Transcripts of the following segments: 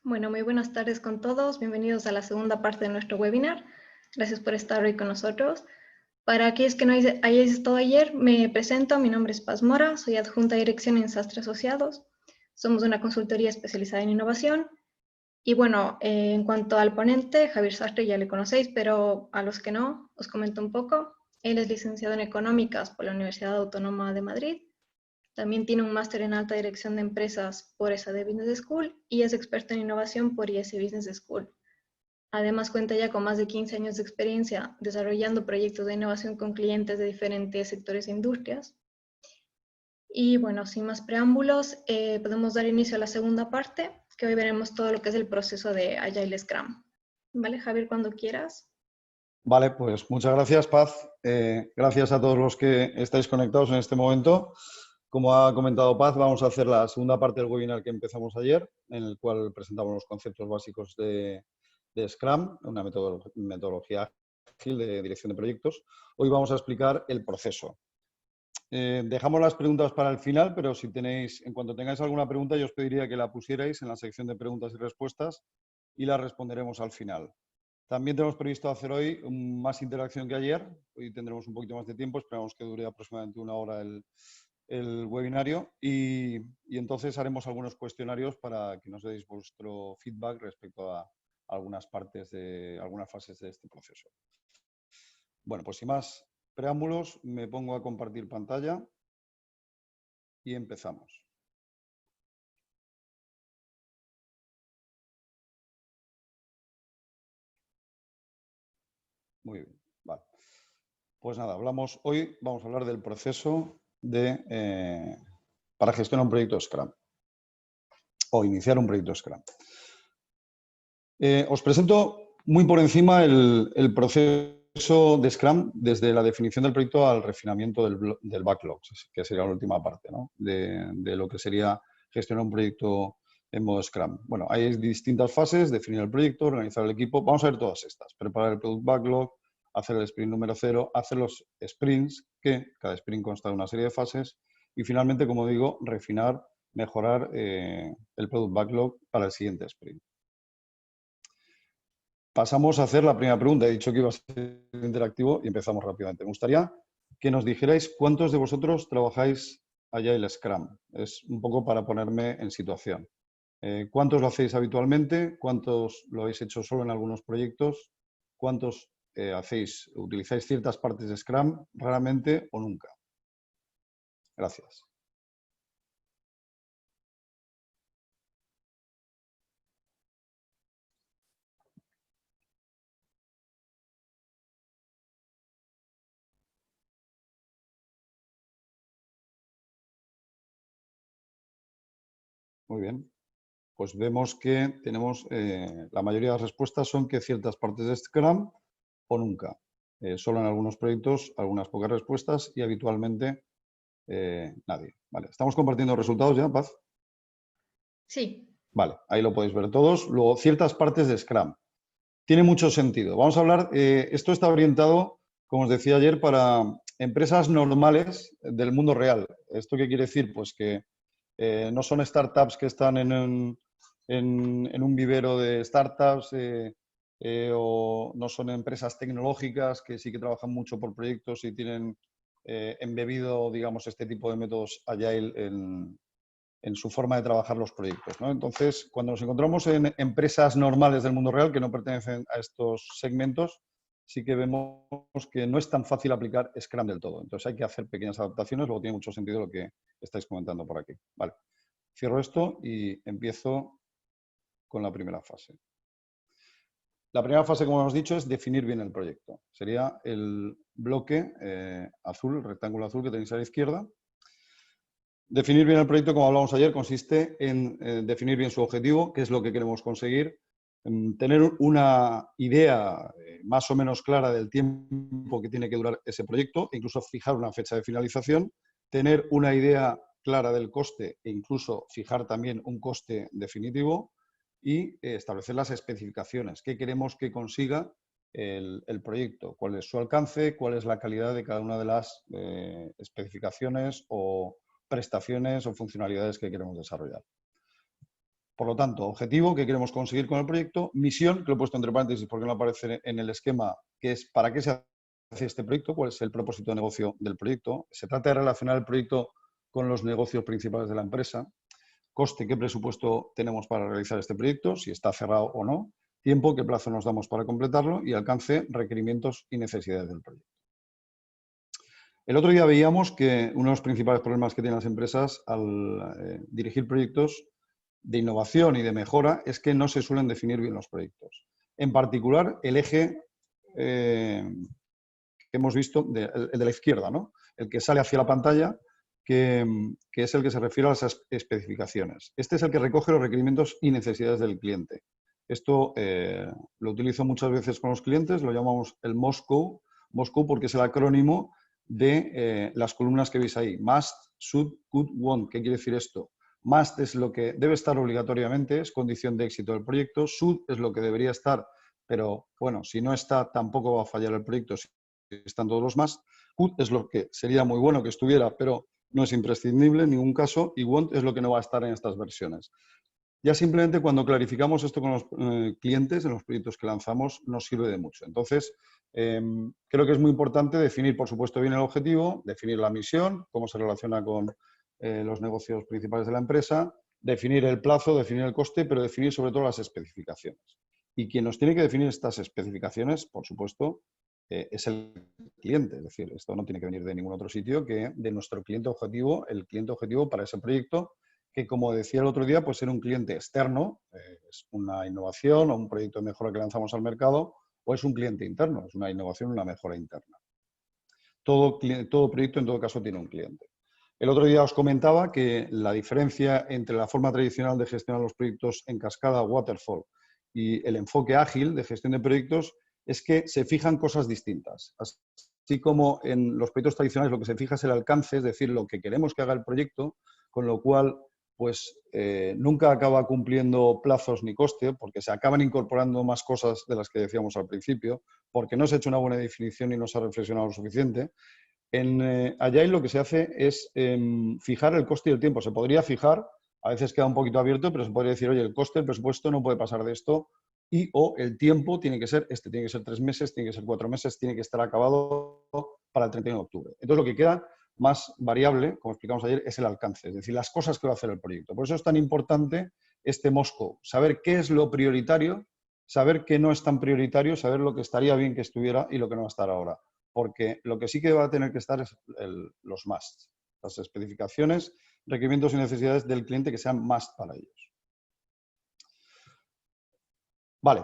Bueno, muy buenas tardes con todos. Bienvenidos a la segunda parte de nuestro webinar. Gracias por estar hoy con nosotros. Para aquellos que no hayáis estado ayer, me presento. Mi nombre es Paz Mora, soy adjunta de dirección en Sastre Asociados. Somos una consultoría especializada en innovación. Y bueno, en cuanto al ponente, Javier Sastre ya le conocéis, pero a los que no, os comento un poco. Él es licenciado en Económicas por la Universidad Autónoma de Madrid. También tiene un máster en alta dirección de empresas por ESADE Business School y es experto en innovación por IS Business School. Además, cuenta ya con más de 15 años de experiencia desarrollando proyectos de innovación con clientes de diferentes sectores e industrias. Y bueno, sin más preámbulos, podemos dar inicio a la segunda parte, que hoy veremos todo lo que es el proceso de Agile Scrum. ¿Vale, Javier, cuando quieras? Vale, pues muchas gracias, Paz. Gracias a todos los que estáis conectados en este momento. Como ha comentado Paz, vamos a hacer la segunda parte del webinar que empezamos ayer, en el cual presentamos los conceptos básicos de Scrum, una metodología ágil de dirección de proyectos. Hoy vamos a explicar el proceso. Dejamos las preguntas para el final, pero si tenéis, en cuanto tengáis alguna pregunta, yo os pediría que la pusierais en la sección de preguntas y respuestas y la responderemos al final. También tenemos previsto hacer hoy más interacción que ayer. Hoy tendremos un poquito más de tiempo, esperamos que dure aproximadamente una hora el webinario y entonces haremos algunos cuestionarios para que nos deis vuestro feedback respecto a algunas partes de algunas fases de este proceso. Bueno, pues sin más preámbulos, me pongo a compartir pantalla y empezamos. Muy bien, vale. Pues nada, hoy vamos a hablar del proceso para gestionar un proyecto Scrum o iniciar un proyecto Scrum. Os presento muy por encima el proceso de Scrum desde la definición del proyecto al refinamiento del backlog, que sería la última parte, ¿no? de lo que sería gestionar un proyecto en modo Scrum. Bueno, hay distintas fases: definir el proyecto, organizar el equipo. Vamos a ver todas estas: preparar el product backlog, hacer el sprint número 0, hacer los sprints, que cada sprint consta de una serie de fases, y finalmente, como digo, refinar, mejorar el product backlog para el siguiente sprint. Pasamos a hacer la primera pregunta. He dicho que iba a ser interactivo y empezamos rápidamente. Me gustaría que nos dijerais cuántos de vosotros trabajáis Agile Scrum. Es un poco para ponerme en situación. ¿Cuántos lo hacéis habitualmente? ¿Cuántos lo habéis hecho solo en algunos proyectos? ¿Cuántos utilizáis ciertas partes de Scrum raramente o nunca? Gracias. Muy bien. Pues vemos que tenemos, la mayoría de las respuestas son que ciertas partes de Scrum o nunca. Solo en algunos proyectos, algunas pocas respuestas y habitualmente nadie. Vale. ¿Estamos compartiendo resultados ya, Paz? Sí. Vale, ahí lo podéis ver todos. Luego, ciertas partes de Scrum. Tiene mucho sentido. Vamos a hablar, esto está orientado, como os decía ayer, para empresas normales del mundo real. ¿Esto qué quiere decir? Pues que no son startups que están en un vivero de startups o no son empresas tecnológicas que sí que trabajan mucho por proyectos y tienen embebido, digamos, este tipo de métodos Agile en su forma de trabajar los proyectos, ¿no? Entonces, cuando nos encontramos en empresas normales del mundo real que no pertenecen a estos segmentos, sí que vemos que no es tan fácil aplicar Scrum del todo. Entonces, hay que hacer pequeñas adaptaciones. Luego tiene mucho sentido lo que estáis comentando por aquí. Vale. Cierro esto y empiezo con la primera fase. La primera fase, como hemos dicho, es definir bien el proyecto. Sería el bloque azul, el rectángulo azul que tenéis a la izquierda. Definir bien el proyecto, como hablamos ayer, consiste en definir bien su objetivo, qué es lo que queremos conseguir, tener una idea más o menos clara del tiempo que tiene que durar ese proyecto, e incluso fijar una fecha de finalización, tener una idea clara del coste e incluso fijar también un coste definitivo y establecer las especificaciones, qué queremos que consiga el proyecto, cuál es su alcance, cuál es la calidad de cada una de las especificaciones o prestaciones o funcionalidades que queremos desarrollar. Por lo tanto, objetivo, ¿qué queremos conseguir con el proyecto? Misión, que lo he puesto entre paréntesis porque no aparece en el esquema, que es para qué se hace este proyecto, cuál es el propósito de negocio del proyecto. Se trata de relacionar el proyecto con los negocios principales de la empresa. Coste, qué presupuesto tenemos para realizar este proyecto, si está cerrado o no. Tiempo, qué plazo nos damos para completarlo. Y alcance, requerimientos y necesidades del proyecto. El otro día veíamos que uno de los principales problemas que tienen las empresas al dirigir proyectos de innovación y de mejora es que no se suelen definir bien los proyectos. En particular, el eje que hemos visto, el de la izquierda, ¿no? El que sale hacia la pantalla, que es el que se refiere a las especificaciones. Este es el que recoge los requerimientos y necesidades del cliente. Esto lo utilizo muchas veces con los clientes, lo llamamos el MOSCOW porque es el acrónimo de las columnas que veis ahí. Must, should, could, want. ¿Qué quiere decir esto? Must es lo que debe estar obligatoriamente, es condición de éxito del proyecto. Should es lo que debería estar, pero bueno, si no está, tampoco va a fallar el proyecto si están todos los must. Could es lo que sería muy bueno que estuviera, pero no es imprescindible en ningún caso. Y want es lo que no va a estar en estas versiones. Ya simplemente cuando clarificamos esto con los clientes en los proyectos que lanzamos nos sirve de mucho. Entonces, creo que es muy importante definir, por supuesto, bien el objetivo, definir la misión, cómo se relaciona con los negocios principales de la empresa, definir el plazo, definir el coste, pero definir sobre todo las especificaciones. Y quien nos tiene que definir estas especificaciones, por supuesto, es el cliente. Es decir, esto no tiene que venir de ningún otro sitio que de nuestro cliente objetivo, el cliente objetivo para ese proyecto, que como decía el otro día, puede ser un cliente externo, es una innovación o un proyecto de mejora que lanzamos al mercado, o es un cliente interno, es una innovación, una mejora interna. Todo proyecto, en todo caso, tiene un cliente. El otro día os comentaba que la diferencia entre la forma tradicional de gestionar los proyectos en cascada, waterfall, y el enfoque ágil de gestión de proyectos es que se fijan cosas distintas. Así como en los proyectos tradicionales lo que se fija es el alcance, es decir, lo que queremos que haga el proyecto, con lo cual pues nunca acaba cumpliendo plazos ni coste, porque se acaban incorporando más cosas de las que decíamos al principio, porque no se ha hecho una buena definición y no se ha reflexionado lo suficiente. En Agile lo que se hace es fijar el coste y el tiempo. Se podría fijar, a veces queda un poquito abierto, pero se podría decir, oye, el coste, el presupuesto no puede pasar de esto y o el tiempo tiene que ser, tiene que ser 3 meses, tiene que ser 4 meses, tiene que estar acabado para el 31 de octubre. Entonces lo que queda más variable, como explicamos ayer, es el alcance, es decir, las cosas que va a hacer el proyecto. Por eso es tan importante este MOSCOW, saber qué es lo prioritario, saber qué no es tan prioritario, saber lo que estaría bien que estuviera y lo que no va a estar ahora. Porque lo que sí que va a tener que estar es los must, las especificaciones, requerimientos y necesidades del cliente que sean must para ellos. Vale.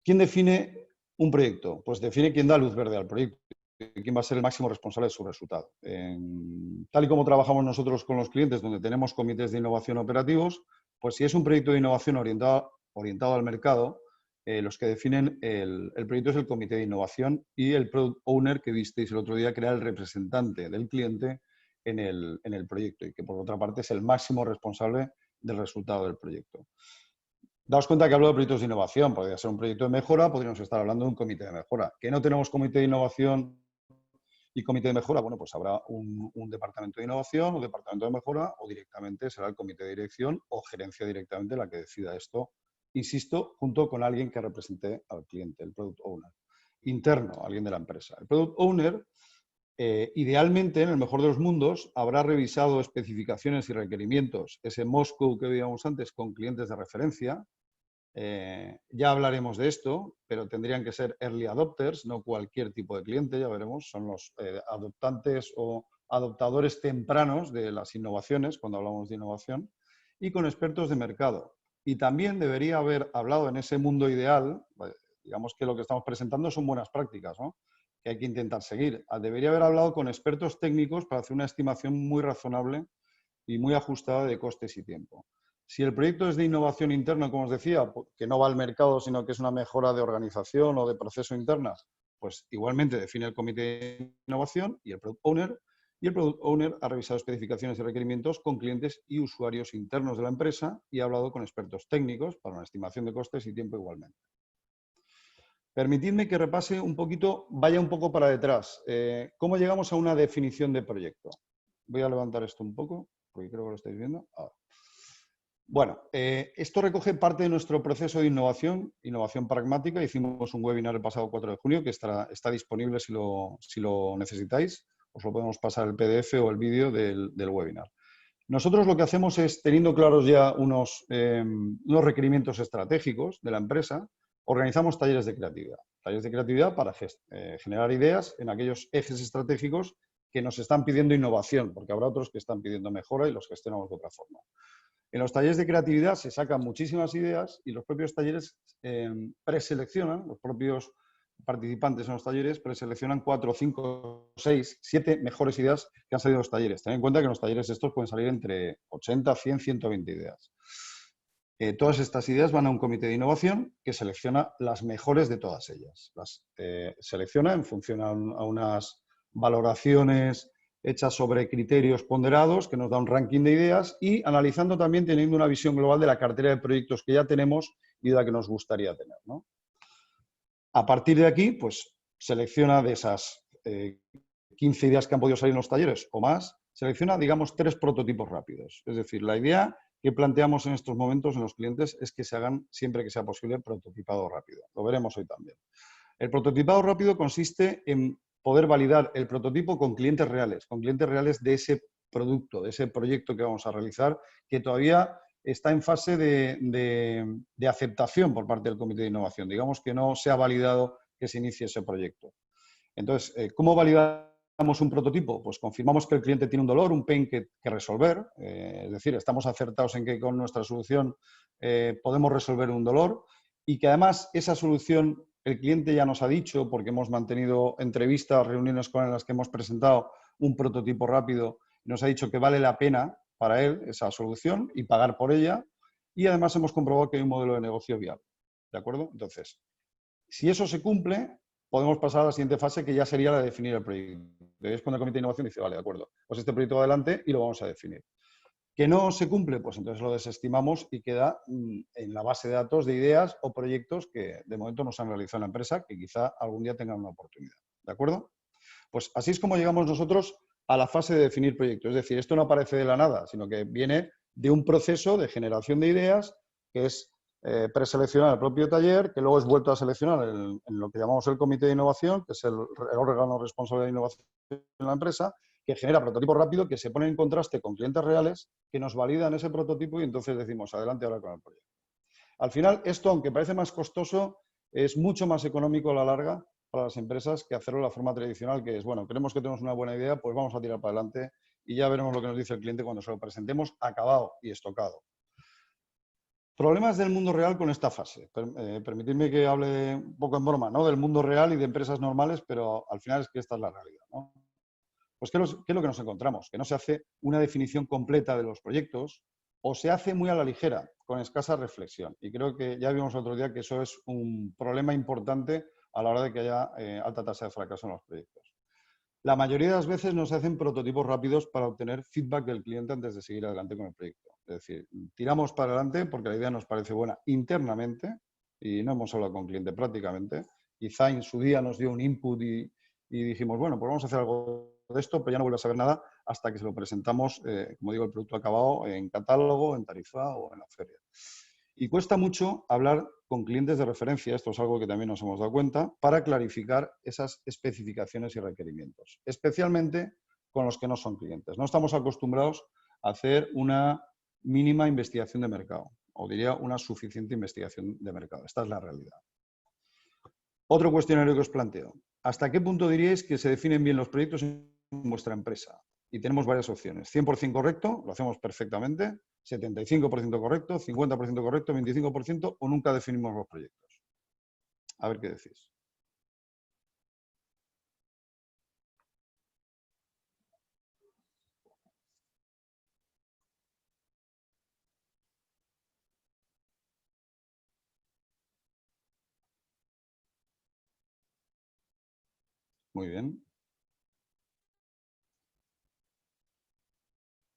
¿Quién define un proyecto? Pues define quién da luz verde al proyecto. ¿Quién va a ser el máximo responsable de su resultado? Tal y como trabajamos nosotros con los clientes, donde tenemos comités de innovación operativos, pues si es un proyecto de innovación orientado al mercado, los que definen el proyecto es el comité de innovación y el product owner que visteis el otro día, que era el representante del cliente en el proyecto y que por otra parte es el máximo responsable del resultado del proyecto. Daos cuenta que hablo de proyectos de innovación, podría ser un proyecto de mejora, podríamos estar hablando de un comité de mejora. ¿Que no tenemos comité de innovación y comité de mejora? Bueno, pues habrá un departamento de innovación o departamento de mejora o directamente será el comité de dirección o gerencia directamente la que decida esto, insisto, junto con alguien que represente al cliente, el product owner. Interno, alguien de la empresa. El product owner, idealmente, en el mejor de los mundos, habrá revisado especificaciones y requerimientos, ese MOSCOW que veíamos antes, con clientes de referencia. Ya hablaremos de esto, pero tendrían que ser early adopters, no cualquier tipo de cliente, ya veremos, son los adoptantes o adoptadores tempranos de las innovaciones, cuando hablamos de innovación, y con expertos de mercado. Y también debería haber hablado en ese mundo ideal, digamos que lo que estamos presentando son buenas prácticas, ¿no?, que hay que intentar seguir. Debería haber hablado con expertos técnicos para hacer una estimación muy razonable y muy ajustada de costes y tiempo. Si el proyecto es de innovación interna, como os decía, que no va al mercado, sino que es una mejora de organización o de proceso interna, pues igualmente define el comité de innovación y el product owner. Y el product owner ha revisado especificaciones y requerimientos con clientes y usuarios internos de la empresa y ha hablado con expertos técnicos para una estimación de costes y tiempo igualmente. Permitidme que repase un poquito, vaya un poco para detrás. ¿Cómo llegamos a una definición de proyecto? Voy a levantar esto un poco, porque creo que lo estáis viendo. Bueno, esto recoge parte de nuestro proceso de innovación pragmática. Hicimos un webinar el pasado 4 de junio que está disponible si lo necesitáis. Os lo podemos pasar el PDF o el vídeo del webinar. Nosotros lo que hacemos es, teniendo claros ya unos requerimientos estratégicos de la empresa, organizamos talleres de creatividad. Talleres de creatividad para generar ideas en aquellos ejes estratégicos que nos están pidiendo innovación, porque habrá otros que están pidiendo mejora y los gestionamos de otra forma. En los talleres de creatividad se sacan muchísimas ideas y los propios talleres preseleccionan, los propios participantes en los talleres preseleccionan 4, 5, 6, 7 mejores ideas que han salido de los talleres. Ten en cuenta que en los talleres estos pueden salir entre 80, 100, 120 ideas. Todas estas ideas van a un comité de innovación que selecciona las mejores de todas ellas. Las selecciona en función a unas valoraciones hechas sobre criterios ponderados que nos da un ranking de ideas y analizando también teniendo una visión global de la cartera de proyectos que ya tenemos y de la que nos gustaría tener, ¿no? A partir de aquí, pues selecciona de esas 15 ideas que han podido salir en los talleres o más, selecciona, digamos, 3 prototipos rápidos. Es decir, la idea que planteamos en estos momentos en los clientes es que se hagan, siempre que sea posible, prototipado rápido. Lo veremos hoy también. El prototipado rápido consiste en poder validar el prototipo con clientes reales de ese producto, de ese proyecto que vamos a realizar, que todavía está en fase de aceptación por parte del comité de innovación. Digamos que no se ha validado que se inicie ese proyecto. Entonces, ¿cómo validamos un prototipo? Pues confirmamos que el cliente tiene un dolor, un pain que resolver. Es decir, estamos acertados en que con nuestra solución podemos resolver un dolor y que además esa solución el cliente ya nos ha dicho, porque hemos mantenido entrevistas, reuniones con él en las que hemos presentado un prototipo rápido, nos ha dicho que vale la pena para él esa solución y pagar por ella. Y además hemos comprobado que hay un modelo de negocio viable. ¿De acuerdo? Entonces, si eso se cumple, podemos pasar a la siguiente fase, que ya sería la de definir el proyecto. Es cuando el comité de innovación dice, vale, de acuerdo, pues este proyecto va adelante y lo vamos a definir. ¿Que no se cumple? Pues entonces lo desestimamos y queda en la base de datos de ideas o proyectos que de momento no se han realizado en la empresa, que quizá algún día tengan una oportunidad. ¿De acuerdo? Pues así es como llegamos nosotros a la fase de definir proyectos. Es decir, esto no aparece de la nada, sino que viene de un proceso de generación de ideas que es preseleccionar el propio taller, que luego es vuelto a seleccionar en lo que llamamos el comité de innovación, que es el órgano responsable de innovación en la empresa, que genera prototipo rápido, que se pone en contraste con clientes reales, que nos validan ese prototipo y entonces decimos, adelante ahora con el proyecto. Al final, esto, aunque parece más costoso, es mucho más económico a la larga para las empresas que hacerlo de la forma tradicional, que es, bueno, creemos que tenemos una buena idea, pues vamos a tirar para adelante y ya veremos lo que nos dice el cliente cuando se lo presentemos acabado y estocado. Problemas del mundo real con esta fase. Permitidme que hable un poco en broma, ¿no? Del mundo real y de empresas normales, pero al final es que esta es la realidad, ¿no? Pues ¿qué es lo que nos encontramos? Que no se hace una definición completa de los proyectos o se hace muy a la ligera, con escasa reflexión. Y creo que ya vimos otro día que eso es un problema importante a la hora de que haya alta tasa de fracaso en los proyectos. La mayoría de las veces no se hacen prototipos rápidos para obtener feedback del cliente antes de seguir adelante con el proyecto. Es decir, tiramos para adelante porque la idea nos parece buena internamente y no hemos hablado con el cliente prácticamente. Quizá en su día nos dio un input y dijimos, bueno, pues vamos a hacer algo de esto, pero ya no vuelve a saber nada hasta que se lo presentamos, como digo, el producto acabado en catálogo, en tarifa o en la feria. Y cuesta mucho hablar con clientes de referencia, esto es algo que también nos hemos dado cuenta, para clarificar esas especificaciones y requerimientos, especialmente con los que no son clientes. No estamos acostumbrados a hacer una mínima investigación de mercado, o diría una suficiente investigación de mercado. Esta es la realidad. Otro cuestionario que os planteo. ¿Hasta qué punto diríais que se definen bien los proyectos en vuestra empresa? Y tenemos varias opciones. 100% correcto, lo hacemos perfectamente. 75% correcto, 50% correcto, 25% o nunca definimos los proyectos. A ver qué decís. Muy bien.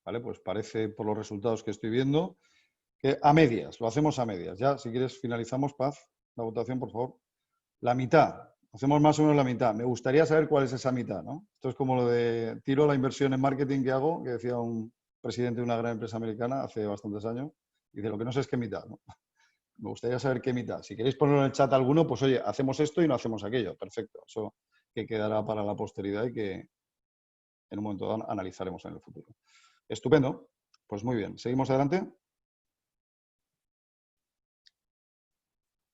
Vale, pues parece, por los resultados que estoy viendo, que a medias, lo hacemos a medias. Ya, si quieres, finalizamos, Paz, la votación, por favor. La mitad, hacemos más o menos la mitad. Me gustaría saber cuál es esa mitad, ¿no? Esto es como lo de tiro la inversión en marketing que hago, que decía un presidente de una gran empresa americana hace bastantes años, Dice, lo que no sé es qué mitad, ¿no? Me gustaría saber qué mitad. Si queréis ponerlo en el chat alguno, pues oye, hacemos esto y no hacemos aquello. Perfecto. Eso que quedará para la posteridad y que en un momento dado analizaremos en el futuro. Estupendo. Pues muy bien. ¿Seguimos adelante?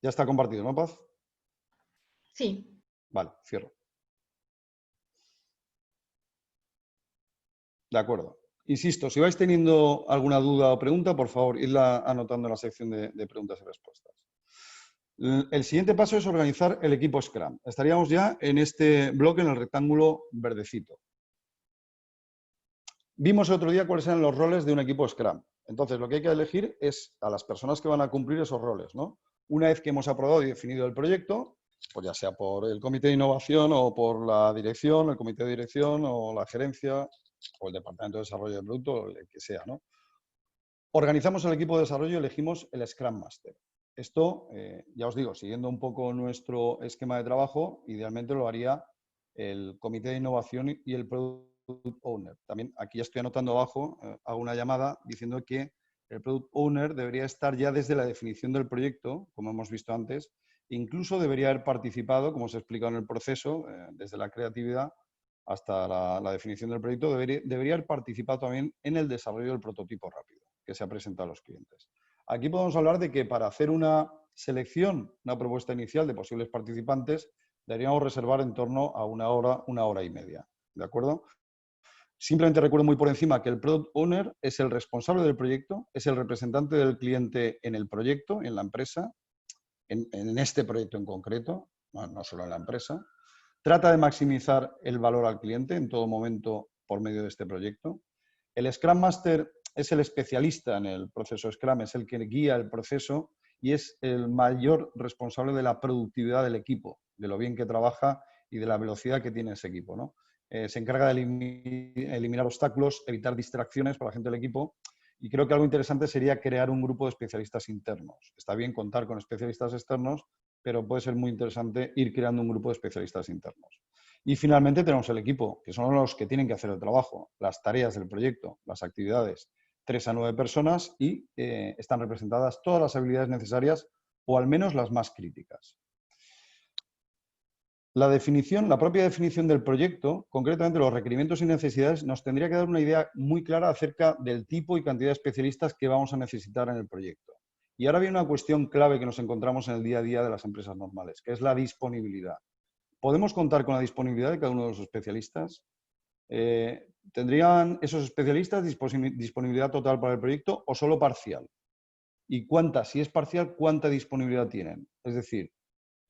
Ya está compartido, ¿no, Paz? Sí. Vale, cierro. De acuerdo. Insisto, si vais teniendo alguna duda o pregunta, por favor, idla anotando en la sección de preguntas y respuestas. El siguiente paso es organizar el equipo Scrum. Estaríamos ya en este bloque, en el rectángulo verdecito. Vimos el otro día cuáles eran los roles de un equipo Scrum. Entonces, lo que hay que elegir es a las personas que van a cumplir esos roles, ¿no? Una vez que hemos aprobado y definido el proyecto, pues ya sea por el comité de innovación o por la dirección, el comité de dirección o la gerencia o el departamento de desarrollo de producto, o el que sea, ¿no? Organizamos el equipo de desarrollo y elegimos el Scrum Master. Esto, ya os digo, siguiendo un poco nuestro esquema de trabajo, idealmente lo haría el comité de innovación y el Product Owner. También aquí ya estoy anotando abajo, hago una llamada diciendo que el Product Owner debería estar ya desde la definición del proyecto, como hemos visto antes, incluso debería haber participado, como os he explicado en el proceso, desde la creatividad hasta la definición del proyecto, debería haber participado también en el desarrollo del prototipo rápido que se ha presentado a los clientes. Aquí podemos hablar de que para hacer una selección, una propuesta inicial de posibles participantes, deberíamos reservar en torno a una hora y media. ¿De acuerdo? Simplemente recuerdo muy por encima que el Product Owner es el responsable del proyecto, es el representante del cliente en el proyecto, en la empresa, en este proyecto en concreto, no solo en la empresa. Trata de maximizar el valor al cliente en todo momento por medio de este proyecto. El Scrum Master es el especialista en el proceso Scrum, es el que guía el proceso y es el mayor responsable de la productividad del equipo, de lo bien que trabaja y de la velocidad que tiene ese equipo, ¿no? Se encarga de eliminar obstáculos, evitar distracciones para la gente del equipo y creo que algo interesante sería crear un grupo de especialistas internos. Está bien contar con especialistas externos, pero puede ser muy interesante ir creando un grupo de especialistas internos. Y finalmente tenemos el equipo, que son los que tienen que hacer el trabajo, las tareas del proyecto, las actividades. 3 a 9 personas y están representadas todas las habilidades necesarias o al menos las más críticas. La propia definición del proyecto, concretamente los requerimientos y necesidades, nos tendría que dar una idea muy clara acerca del tipo y cantidad de especialistas que vamos a necesitar en el proyecto. Y ahora viene una cuestión clave que nos encontramos en el día a día de las empresas normales, que es la disponibilidad. ¿Podemos contar con la disponibilidad de cada uno de los especialistas? ¿Tendrían esos especialistas disponibilidad total para el proyecto o solo parcial? ¿Y cuánta, si es parcial, cuánta disponibilidad tienen? Es decir,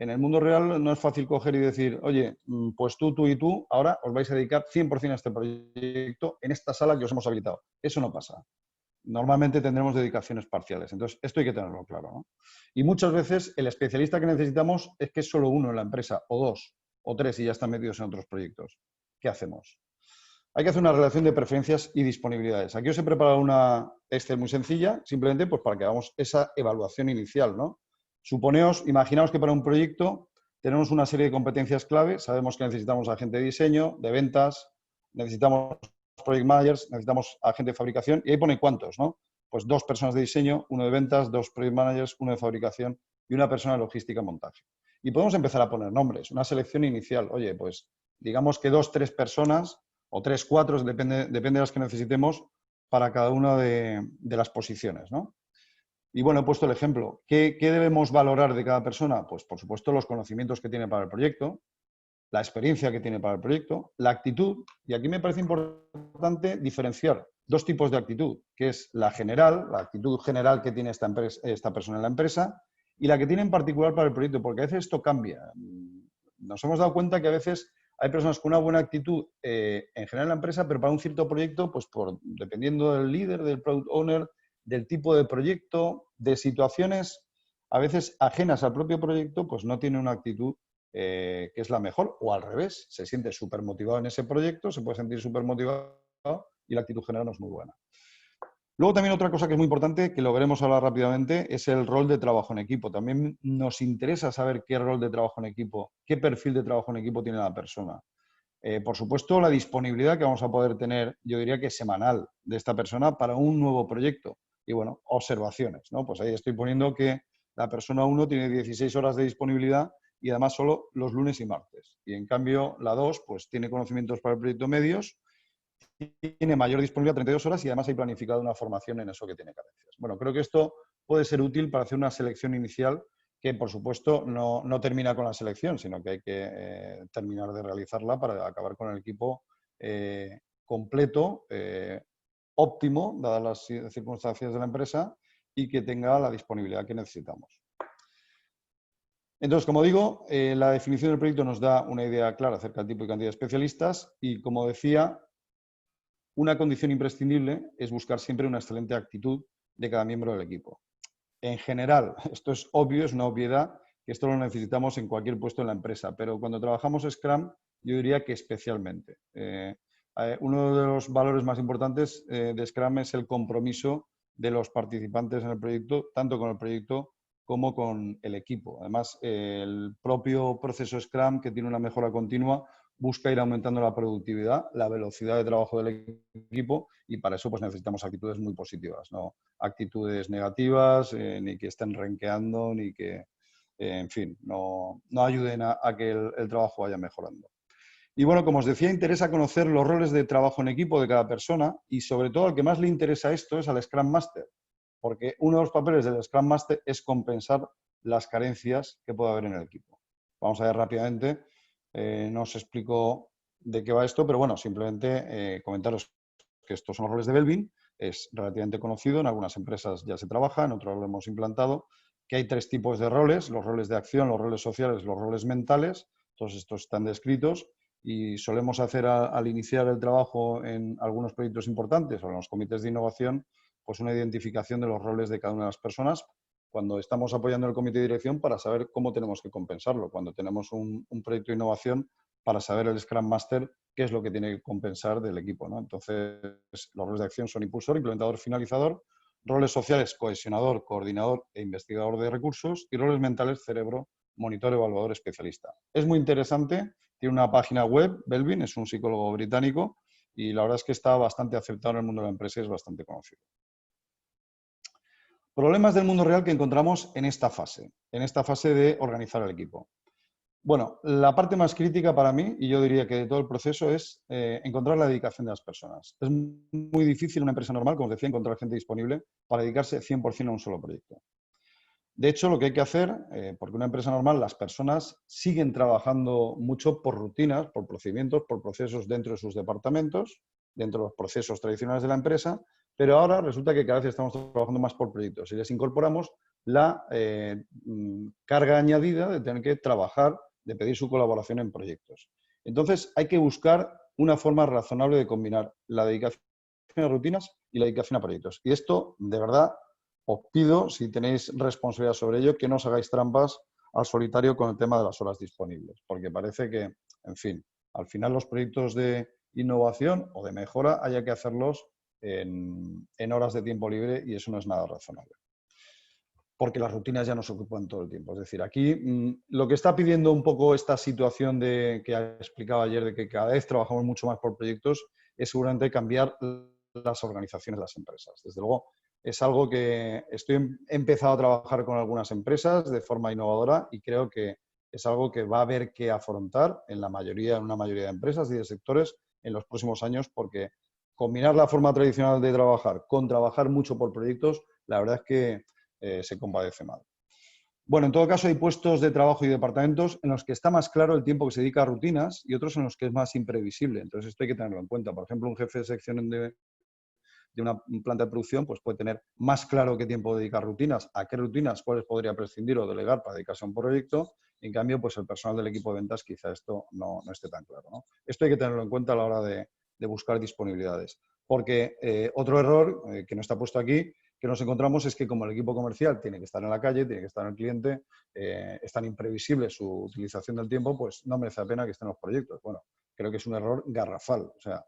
en el mundo real no es fácil coger y decir, oye, pues tú y tú, ahora os vais a dedicar 100% a este proyecto en esta sala que os hemos habilitado. Eso no pasa. Normalmente tendremos dedicaciones parciales. Entonces, esto hay que tenerlo claro, ¿no? Y muchas veces el especialista que necesitamos es que es solo uno en la empresa, o 2, o 3 y ya están metidos en otros proyectos. ¿Qué hacemos? Hay que hacer una relación de preferencias y disponibilidades. Aquí os he preparado una Excel muy sencilla, simplemente pues para que hagamos esa evaluación inicial, ¿no? Imaginaos que para un proyecto tenemos una serie de competencias clave, sabemos que necesitamos agente de diseño, de ventas, necesitamos project managers, necesitamos agente de fabricación, y ahí pone cuántos, ¿no? Pues 2 personas de diseño, 1 de ventas, 2 project managers, 1 de fabricación y 1 persona de logística y montaje. Y podemos empezar a poner nombres, una selección inicial. Oye, pues digamos que 2, 3 personas o 3, 4, depende de las que necesitemos para cada una de las posiciones, ¿no? Y bueno, he puesto el ejemplo. ¿Qué debemos valorar de cada persona? Pues, por supuesto, los conocimientos que tiene para el proyecto, la experiencia que tiene para el proyecto, la actitud. Y aquí me parece importante diferenciar 2 tipos de actitud, que es la general, la actitud general que tiene esta persona en la empresa, y la que tiene en particular para el proyecto, porque a veces esto cambia. Nos hemos dado cuenta que a veces hay personas con una buena actitud en general en la empresa, pero para un cierto proyecto, pues dependiendo del líder, del product owner, del tipo de proyecto, de situaciones a veces ajenas al propio proyecto, pues no tiene una actitud que es la mejor, o al revés, se siente súper motivado en ese proyecto, se puede sentir súper motivado y la actitud general no es muy buena. Luego también otra cosa que es muy importante, que lo veremos hablar rápidamente, es el rol de trabajo en equipo. También nos interesa saber qué rol de trabajo en equipo, qué perfil de trabajo en equipo tiene la persona. Por supuesto, la disponibilidad que vamos a poder tener, yo diría que semanal, de esta persona para un nuevo proyecto. Y bueno, observaciones, ¿no? Pues ahí estoy poniendo que la persona 1 tiene 16 horas de disponibilidad y además solo los lunes y martes. Y en cambio la 2 pues tiene conocimientos para el proyecto medios, tiene mayor disponibilidad, 32 horas, y además hay planificado una formación en eso que tiene carencias. Bueno, creo que esto puede ser útil para hacer una selección inicial que, por supuesto, no termina con la selección, sino que hay que terminar de realizarla para acabar con el equipo completo, óptimo, dadas las circunstancias de la empresa, y que tenga la disponibilidad que necesitamos. Entonces, como digo, la definición del proyecto nos da una idea clara acerca del tipo y cantidad de especialistas y, como decía, una condición imprescindible es buscar siempre una excelente actitud de cada miembro del equipo. En general, esto es obvio, es una obviedad, que esto lo necesitamos en cualquier puesto en la empresa, pero cuando trabajamos Scrum, yo diría que especialmente. Uno de los valores más importantes de Scrum es el compromiso de los participantes en el proyecto, tanto con el proyecto como con el equipo. Además, el propio proceso Scrum, que tiene una mejora continua, busca ir aumentando la productividad, la velocidad de trabajo del equipo, y para eso pues necesitamos actitudes muy positivas, no actitudes negativas, ni que estén renqueando, ni que, en fin, no ayuden a que el trabajo vaya mejorando. Y bueno, como os decía, interesa conocer los roles de trabajo en equipo de cada persona, y sobre todo al que más le interesa esto es al Scrum Master, porque uno de los papeles del Scrum Master es compensar las carencias que puede haber en el equipo. Vamos a ver rápidamente. No os explico de qué va esto, pero bueno, simplemente comentaros que estos son los roles de Belbin. Es relativamente conocido, en algunas empresas ya se trabaja, en otras lo hemos implantado, que hay 3 tipos de roles: los roles de acción, los roles sociales, los roles mentales. Todos estos están descritos y solemos hacer al iniciar el trabajo en algunos proyectos importantes o en los comités de innovación, pues una identificación de los roles de cada una de las personas cuando estamos apoyando el comité de dirección para saber cómo tenemos que compensarlo. Cuando tenemos un proyecto de innovación, para saber el Scrum Master qué es lo que tiene que compensar del equipo, ¿no? Entonces, los roles de acción son impulsor, implementador, finalizador; roles sociales, cohesionador, coordinador e investigador de recursos; y roles mentales, cerebro, monitor, evaluador, especialista. Es muy interesante, tiene una página web, Belbin, es un psicólogo británico, y la verdad es que está bastante aceptado en el mundo de la empresa y es bastante conocido. Problemas del mundo real que encontramos en esta fase de organizar el equipo. Bueno, la parte más crítica para mí, y yo diría que de todo el proceso, es encontrar la dedicación de las personas. Es muy difícil en una empresa normal, como os decía, encontrar gente disponible para dedicarse 100% a un solo proyecto. De hecho, lo que hay que hacer, porque una empresa normal, las personas siguen trabajando mucho por rutinas, por procedimientos, por procesos dentro de sus departamentos, dentro de los procesos tradicionales de la empresa, pero ahora resulta que cada vez estamos trabajando más por proyectos y les incorporamos la carga añadida de tener que trabajar, de pedir su colaboración en proyectos. Entonces, hay que buscar una forma razonable de combinar la dedicación a rutinas y la dedicación a proyectos. Y esto, de verdad, os pido, si tenéis responsabilidad sobre ello, que no os hagáis trampas al solitario con el tema de las horas disponibles, porque parece que, en fin, al final los proyectos de innovación o de mejora haya que hacerlos en horas de tiempo libre, y eso no es nada razonable, porque las rutinas ya nos ocupan todo el tiempo. Es decir, aquí lo que está pidiendo un poco esta situación que explicaba ayer, de que cada vez trabajamos mucho más por proyectos, es seguramente cambiar las organizaciones de las empresas. Desde luego, es algo que he empezado a trabajar con algunas empresas de forma innovadora, y creo que es algo que va a haber que afrontar en una mayoría de empresas y de sectores en los próximos años, porque combinar la forma tradicional de trabajar con trabajar mucho por proyectos, la verdad es que se compadece mal. Bueno, en todo caso, hay puestos de trabajo y departamentos en los que está más claro el tiempo que se dedica a rutinas y otros en los que es más imprevisible. Entonces, esto hay que tenerlo en cuenta. Por ejemplo, un jefe de sección de una planta de producción pues puede tener más claro qué tiempo dedicar a rutinas, a qué rutinas, cuáles podría prescindir o delegar para dedicarse a un proyecto. En cambio, pues el personal del equipo de ventas quizá esto no esté tan claro, ¿no? Esto hay que tenerlo en cuenta a la hora de buscar disponibilidades. Porque otro error que no está puesto aquí, que nos encontramos, es que como el equipo comercial tiene que estar en la calle, tiene que estar en el cliente, es tan imprevisible su utilización del tiempo, pues no merece la pena que estén los proyectos. Bueno, creo que es un error garrafal. O sea,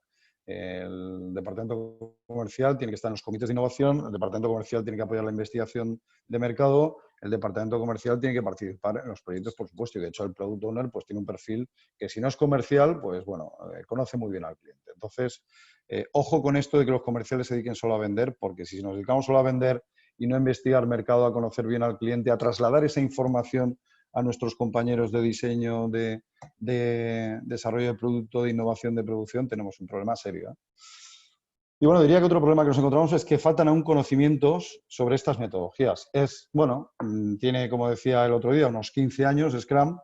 el departamento comercial tiene que estar en los comités de innovación, el departamento comercial tiene que apoyar la investigación de mercado, el departamento comercial tiene que participar en los proyectos, por supuesto, y de hecho el Product Owner pues, tiene un perfil que si no es comercial, pues bueno, conoce muy bien al cliente. Entonces, ojo con esto de que los comerciales se dediquen solo a vender, porque si nos dedicamos solo a vender y no a investigar mercado, a conocer bien al cliente, a trasladar esa información a nuestros compañeros de diseño, de desarrollo de producto, de innovación de producción, tenemos un problema serio, ¿eh? Y bueno, diría que otro problema que nos encontramos es que faltan aún conocimientos sobre estas metodologías. Tiene, como decía el otro día, unos 15 años Scrum.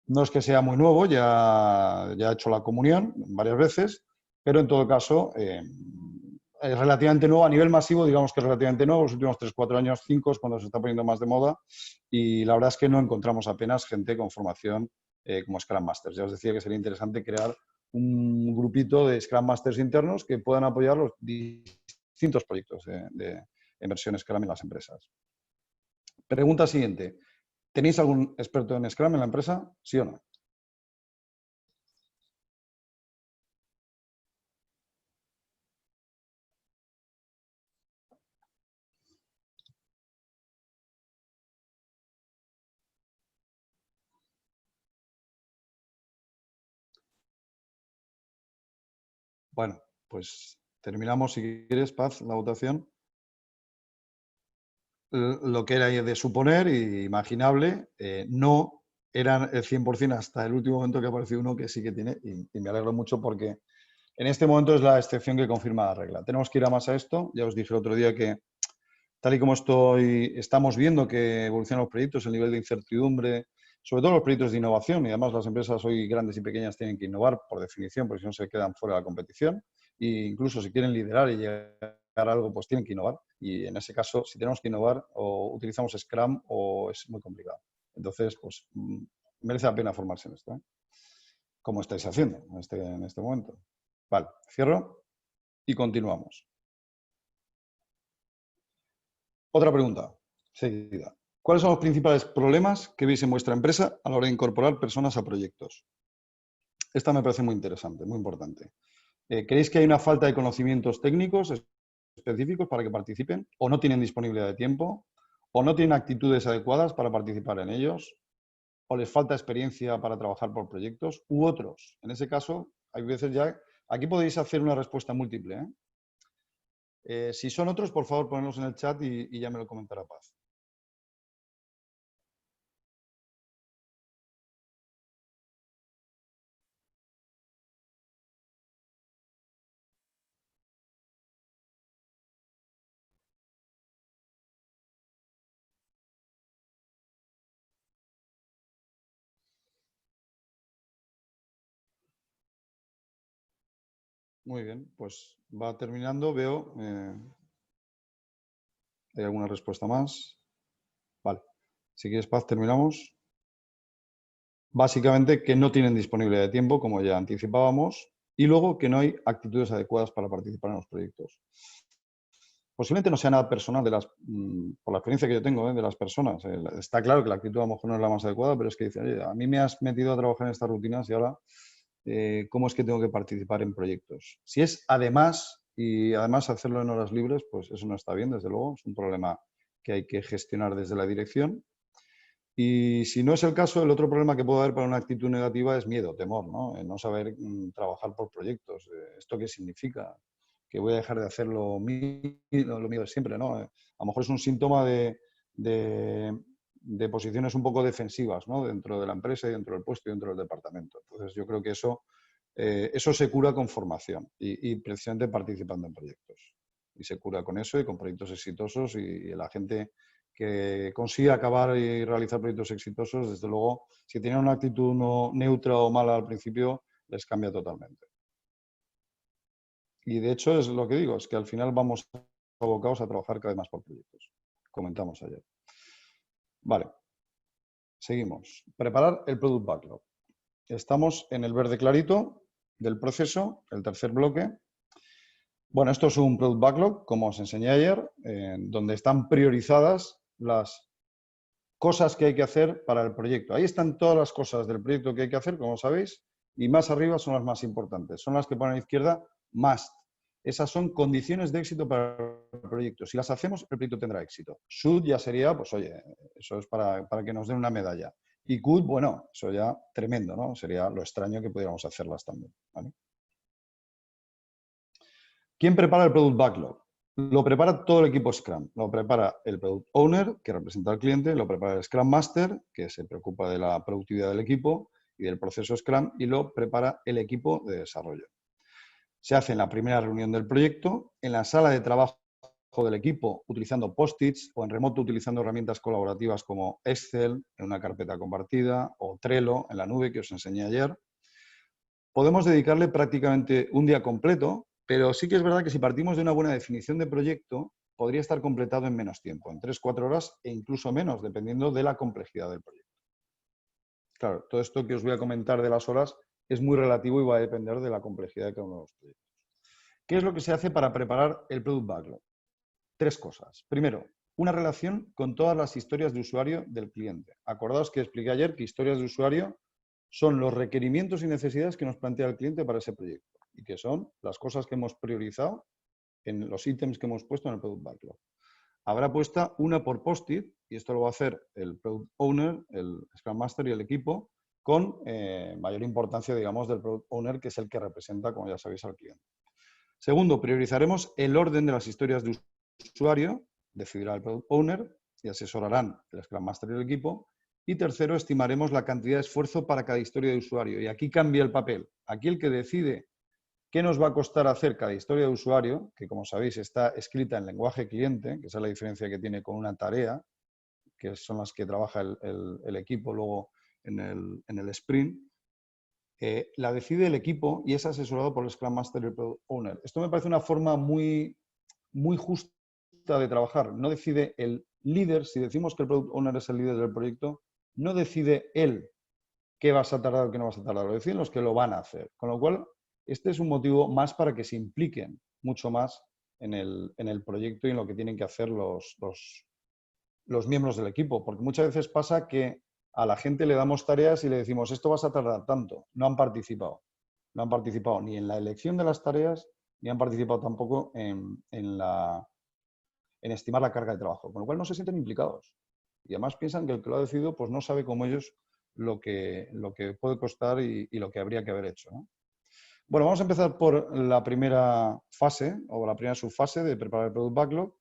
No es que sea muy nuevo, ya ha hecho la comunión varias veces, pero en todo caso es relativamente nuevo. A nivel masivo, digamos que es relativamente nuevo. Los últimos 3, 4 años, 5 es cuando se está poniendo más de moda y la verdad es que no encontramos apenas gente con formación como Scrum Masters. Ya os decía que sería interesante crear un grupito de Scrum Masters internos que puedan apoyar los distintos proyectos de versión Scrum en las empresas. Pregunta siguiente. ¿Tenéis algún experto en Scrum en la empresa? ¿Sí o no? Bueno, pues terminamos, si quieres, Paz, la votación. Lo que era de suponer e imaginable, no eran el 100% hasta el último momento que apareció uno que sí que tiene, y me alegro mucho porque en este momento es la excepción que confirma la regla. Tenemos que ir a más a esto. Ya os dije el otro día que, tal y como estamos viendo que evolucionan los proyectos, el nivel de incertidumbre, sobre todo los proyectos de innovación, y además las empresas hoy grandes y pequeñas tienen que innovar por definición, porque si no se quedan fuera de la competición, e incluso si quieren liderar y llegar a algo, pues tienen que innovar, y en ese caso, si tenemos que innovar, o utilizamos Scrum o es muy complicado. Entonces, pues merece la pena formarse en esto, ¿eh? Como estáis haciendo en este momento. Vale, cierro y continuamos. Otra pregunta seguida. ¿Cuáles son los principales problemas que veis en vuestra empresa a la hora de incorporar personas a proyectos? Esta me parece muy interesante, muy importante. ¿Creéis que hay una falta de conocimientos técnicos específicos para que participen? ¿O no tienen disponibilidad de tiempo? ¿O no tienen actitudes adecuadas para participar en ellos? ¿O les falta experiencia para trabajar por proyectos? ¿U otros? En ese caso, hay veces ya... Aquí podéis hacer una respuesta múltiple, ¿eh? Si son otros, por favor, ponedlos en el chat y ya me lo comentará Paz. Muy bien, pues va terminando. Veo... ¿hay alguna respuesta más? Vale. Si quieres, Paz, terminamos. Básicamente que no tienen disponibilidad de tiempo, como ya anticipábamos, y luego que no hay actitudes adecuadas para participar en los proyectos. Posiblemente no sea nada personal por la experiencia que yo tengo, de las personas. Está claro que la actitud a lo mejor no es la más adecuada, pero es que dice, oye, a mí me has metido a trabajar en estas rutinas y ahora, ¿cómo es que tengo que participar en proyectos? Si es además, y además hacerlo en horas libres, pues eso no está bien, desde luego. Es un problema que hay que gestionar desde la dirección. Y si no es el caso, el otro problema que puede haber para una actitud negativa es miedo, temor, ¿no? El no saber trabajar por proyectos. ¿Esto qué significa? Que voy a dejar de hacer lo mío de siempre, ¿no? A lo mejor es un síntoma de posiciones un poco defensivas, ¿no? Dentro de la empresa y dentro del puesto y dentro del departamento. Entonces, yo creo que eso se cura con formación y precisamente participando en proyectos. Y se cura con eso y con proyectos exitosos y la gente que consigue acabar y realizar proyectos exitosos, desde luego, si tienen una actitud no neutra o mala al principio, les cambia totalmente. Y de hecho es lo que digo, es que al final vamos abocados a trabajar cada vez más por proyectos. Comentamos ayer. Vale, seguimos. Preparar el Product Backlog. Estamos en el verde clarito del proceso, el tercer bloque. Bueno, esto es un Product Backlog, como os enseñé ayer, donde están priorizadas las cosas que hay que hacer para el proyecto. Ahí están todas las cosas del proyecto que hay que hacer, como sabéis, y más arriba son las más importantes. Son las que ponen a la izquierda must. Esas son condiciones de éxito para el proyecto. Si las hacemos, el proyecto tendrá éxito. Should ya sería, pues oye, eso es para que nos den una medalla. Y could, bueno, eso ya tremendo, ¿no? Sería lo extraño que pudiéramos hacerlas también, ¿vale? ¿Quién prepara el Product Backlog? Lo prepara todo el equipo Scrum. Lo prepara el Product Owner, que representa al cliente, lo prepara el Scrum Master, que se preocupa de la productividad del equipo y del proceso Scrum, y lo prepara el equipo de desarrollo. Se hace en la primera reunión del proyecto, en la sala de trabajo del equipo utilizando post-its o en remoto utilizando herramientas colaborativas como Excel en una carpeta compartida o Trello en la nube que os enseñé ayer. Podemos dedicarle prácticamente un día completo, pero sí que es verdad que si partimos de una buena definición de proyecto, podría estar completado en menos tiempo, en 3-4 horas e incluso menos, dependiendo de la complejidad del proyecto. Claro, todo esto que os voy a comentar de las horas es muy relativo y va a depender de la complejidad de cada uno de los proyectos. ¿Qué es lo que se hace para preparar el Product Backlog? 3 cosas. Primero, una relación con todas las historias de usuario del cliente. Acordaos que expliqué ayer que historias de usuario son los requerimientos y necesidades que nos plantea el cliente para ese proyecto y que son las cosas que hemos priorizado en los ítems que hemos puesto en el Product Backlog. Habrá puesta una por post-it y esto lo va a hacer el Product Owner, el Scrum Master y el equipo con mayor importancia, digamos, del Product Owner, que es el que representa, como ya sabéis, al cliente. Segundo, priorizaremos el orden de las historias de usuario, decidirá el Product Owner y asesorarán el Scrum Master y el equipo. Y tercero, estimaremos la cantidad de esfuerzo para cada historia de usuario. Y aquí cambia el papel. Aquí el que decide qué nos va a costar hacer cada historia de usuario, que como sabéis está escrita en lenguaje cliente, que esa es la diferencia que tiene con una tarea, que son las que trabaja el equipo luego en el sprint, la decide el equipo y es asesorado por el Scrum Master y el Product Owner. Esto me parece una forma muy, muy justa de trabajar. No decide el líder, si decimos que el Product Owner es el líder del proyecto, no decide él qué vas a tardar o qué no vas a tardar, lo deciden los que lo van a hacer. Con lo cual, este es un motivo más para que se impliquen mucho más en el proyecto y en lo que tienen que hacer los miembros del equipo. Porque muchas veces pasa que a la gente le damos tareas y le decimos, esto vas a tardar tanto. No han participado. No han participado ni en la elección de las tareas, ni han participado tampoco en estimar la carga de trabajo. Con lo cual no se sienten implicados. Y además piensan que el que lo ha decidido pues no sabe como ellos lo que puede costar y lo que habría que haber hecho, ¿no? Bueno, vamos a empezar por la primera fase o la primera subfase de preparar el Product Backlog,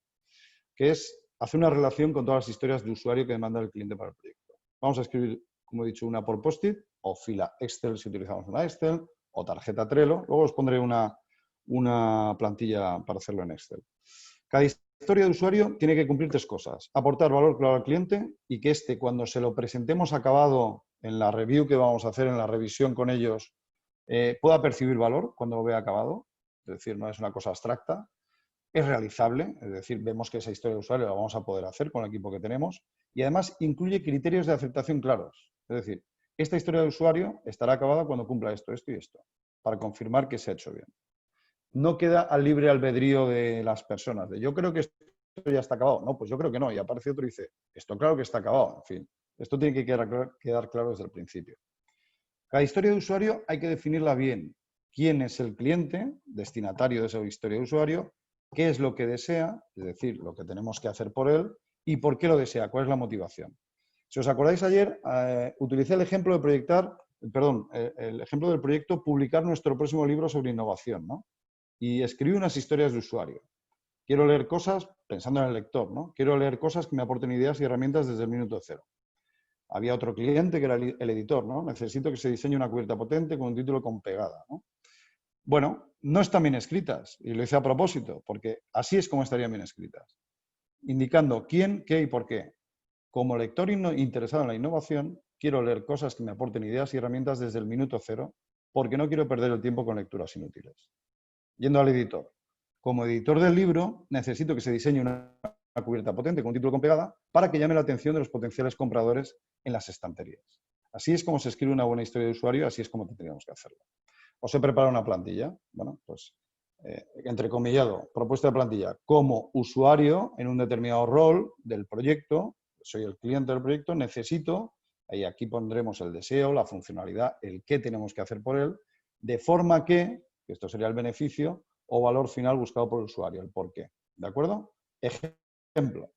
que es hacer una relación con todas las historias de usuario que demanda el cliente para el proyecto. Vamos a escribir, como he dicho, una por post-it o fila Excel si utilizamos una Excel o tarjeta Trello. Luego os pondré una plantilla para hacerlo en Excel. Cada historia de usuario tiene que cumplir 3 cosas. Aportar valor claro al cliente y que cuando se lo presentemos acabado en la review que vamos a hacer, en la revisión con ellos, pueda percibir valor cuando lo vea acabado. Es decir, no es una cosa abstracta. Es realizable, es decir, vemos que esa historia de usuario la vamos a poder hacer con el equipo que tenemos y además incluye criterios de aceptación claros. Es decir, esta historia de usuario estará acabada cuando cumpla esto, esto y esto, para confirmar que se ha hecho bien. No queda al libre albedrío de las personas, de yo creo que esto ya está acabado. No, pues yo creo que no. Y aparece otro y dice, esto claro que está acabado. En fin, esto tiene que quedar claro desde el principio. Cada historia de usuario hay que definirla bien. ¿Quién es el cliente, destinatario de esa historia de usuario? ¿Qué es lo que desea? Es decir, lo que tenemos que hacer por él. ¿Y por qué lo desea? ¿Cuál es la motivación? Si os acordáis ayer, utilicé el ejemplo de el ejemplo del proyecto publicar nuestro próximo libro sobre innovación, ¿no? Y escribí unas historias de usuario. Quiero leer cosas, pensando en el lector, ¿no? Quiero leer cosas que me aporten ideas y herramientas desde el minuto cero. Había otro cliente que era el editor, ¿no? Necesito que se diseñe una cubierta potente con un título con pegada, ¿no? Bueno, no están bien escritas, y lo hice a propósito, porque así es como estarían bien escritas. Indicando quién, qué y por qué. Como lector interesado en la innovación, quiero leer cosas que me aporten ideas y herramientas desde el minuto cero, porque no quiero perder el tiempo con lecturas inútiles. Yendo al editor. Como editor del libro, necesito que se diseñe una cubierta potente con un título con pegada para que llame la atención de los potenciales compradores en las estanterías. Así es como se escribe una buena historia de usuario, así es como tendríamos que hacerlo. Os he preparado una plantilla, bueno, pues entrecomillado, propuesta de plantilla. Como usuario en un determinado rol del proyecto, soy el cliente del proyecto, necesito, y aquí pondremos el deseo, la funcionalidad, el qué tenemos que hacer por él, de forma que esto sería el beneficio, o valor final buscado por el usuario, el por qué. ¿De acuerdo? Ejemplo.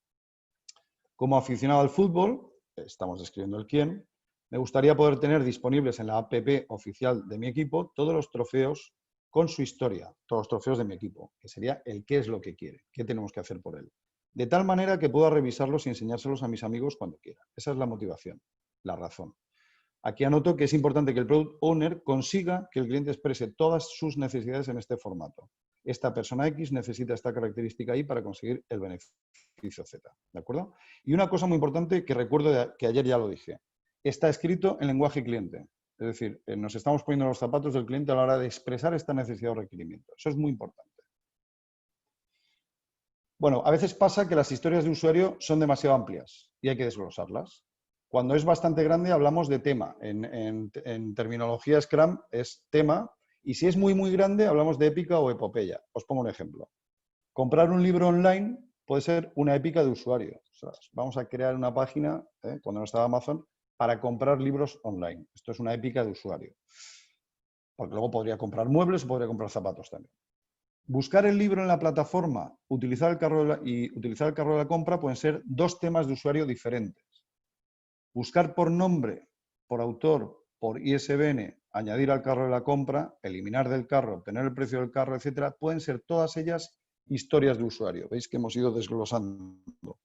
Como aficionado al fútbol, estamos describiendo el quién, me gustaría poder tener disponibles en la app oficial de mi equipo todos los trofeos con su historia, todos los trofeos de mi equipo, que sería el qué es lo que quiere, qué tenemos que hacer por él. De tal manera que pueda revisarlos y enseñárselos a mis amigos cuando quiera. Esa es la motivación, la razón. Aquí anoto que es importante que el Product Owner consiga que el cliente exprese todas sus necesidades en este formato. Esta persona X necesita esta característica Y para conseguir el beneficio Z. ¿De acuerdo? Y una cosa muy importante que recuerdo que ayer ya lo dije. Está escrito en lenguaje cliente. Es decir, nos estamos poniendo los zapatos del cliente a la hora de expresar esta necesidad o requerimiento. Eso es muy importante. Bueno, a veces pasa que las historias de usuario son demasiado amplias y hay que desglosarlas. Cuando es bastante grande hablamos de tema. En terminología Scrum es tema y si es muy, muy grande hablamos de épica o epopeya. Os pongo un ejemplo. Comprar un libro online puede ser una épica de usuario. O sea, vamos a crear una página, cuando no estaba Amazon, para comprar libros online. Esto es una épica de usuario. Porque luego podría comprar muebles o podría comprar zapatos también. Buscar el libro en la plataforma utilizar el carro de la compra pueden ser dos temas de usuario diferentes. Buscar por nombre, por autor, por ISBN, añadir al carro de la compra, eliminar del carro, obtener el precio del carro, etcétera, pueden ser todas ellas historias de usuario. Veis que hemos ido desglosando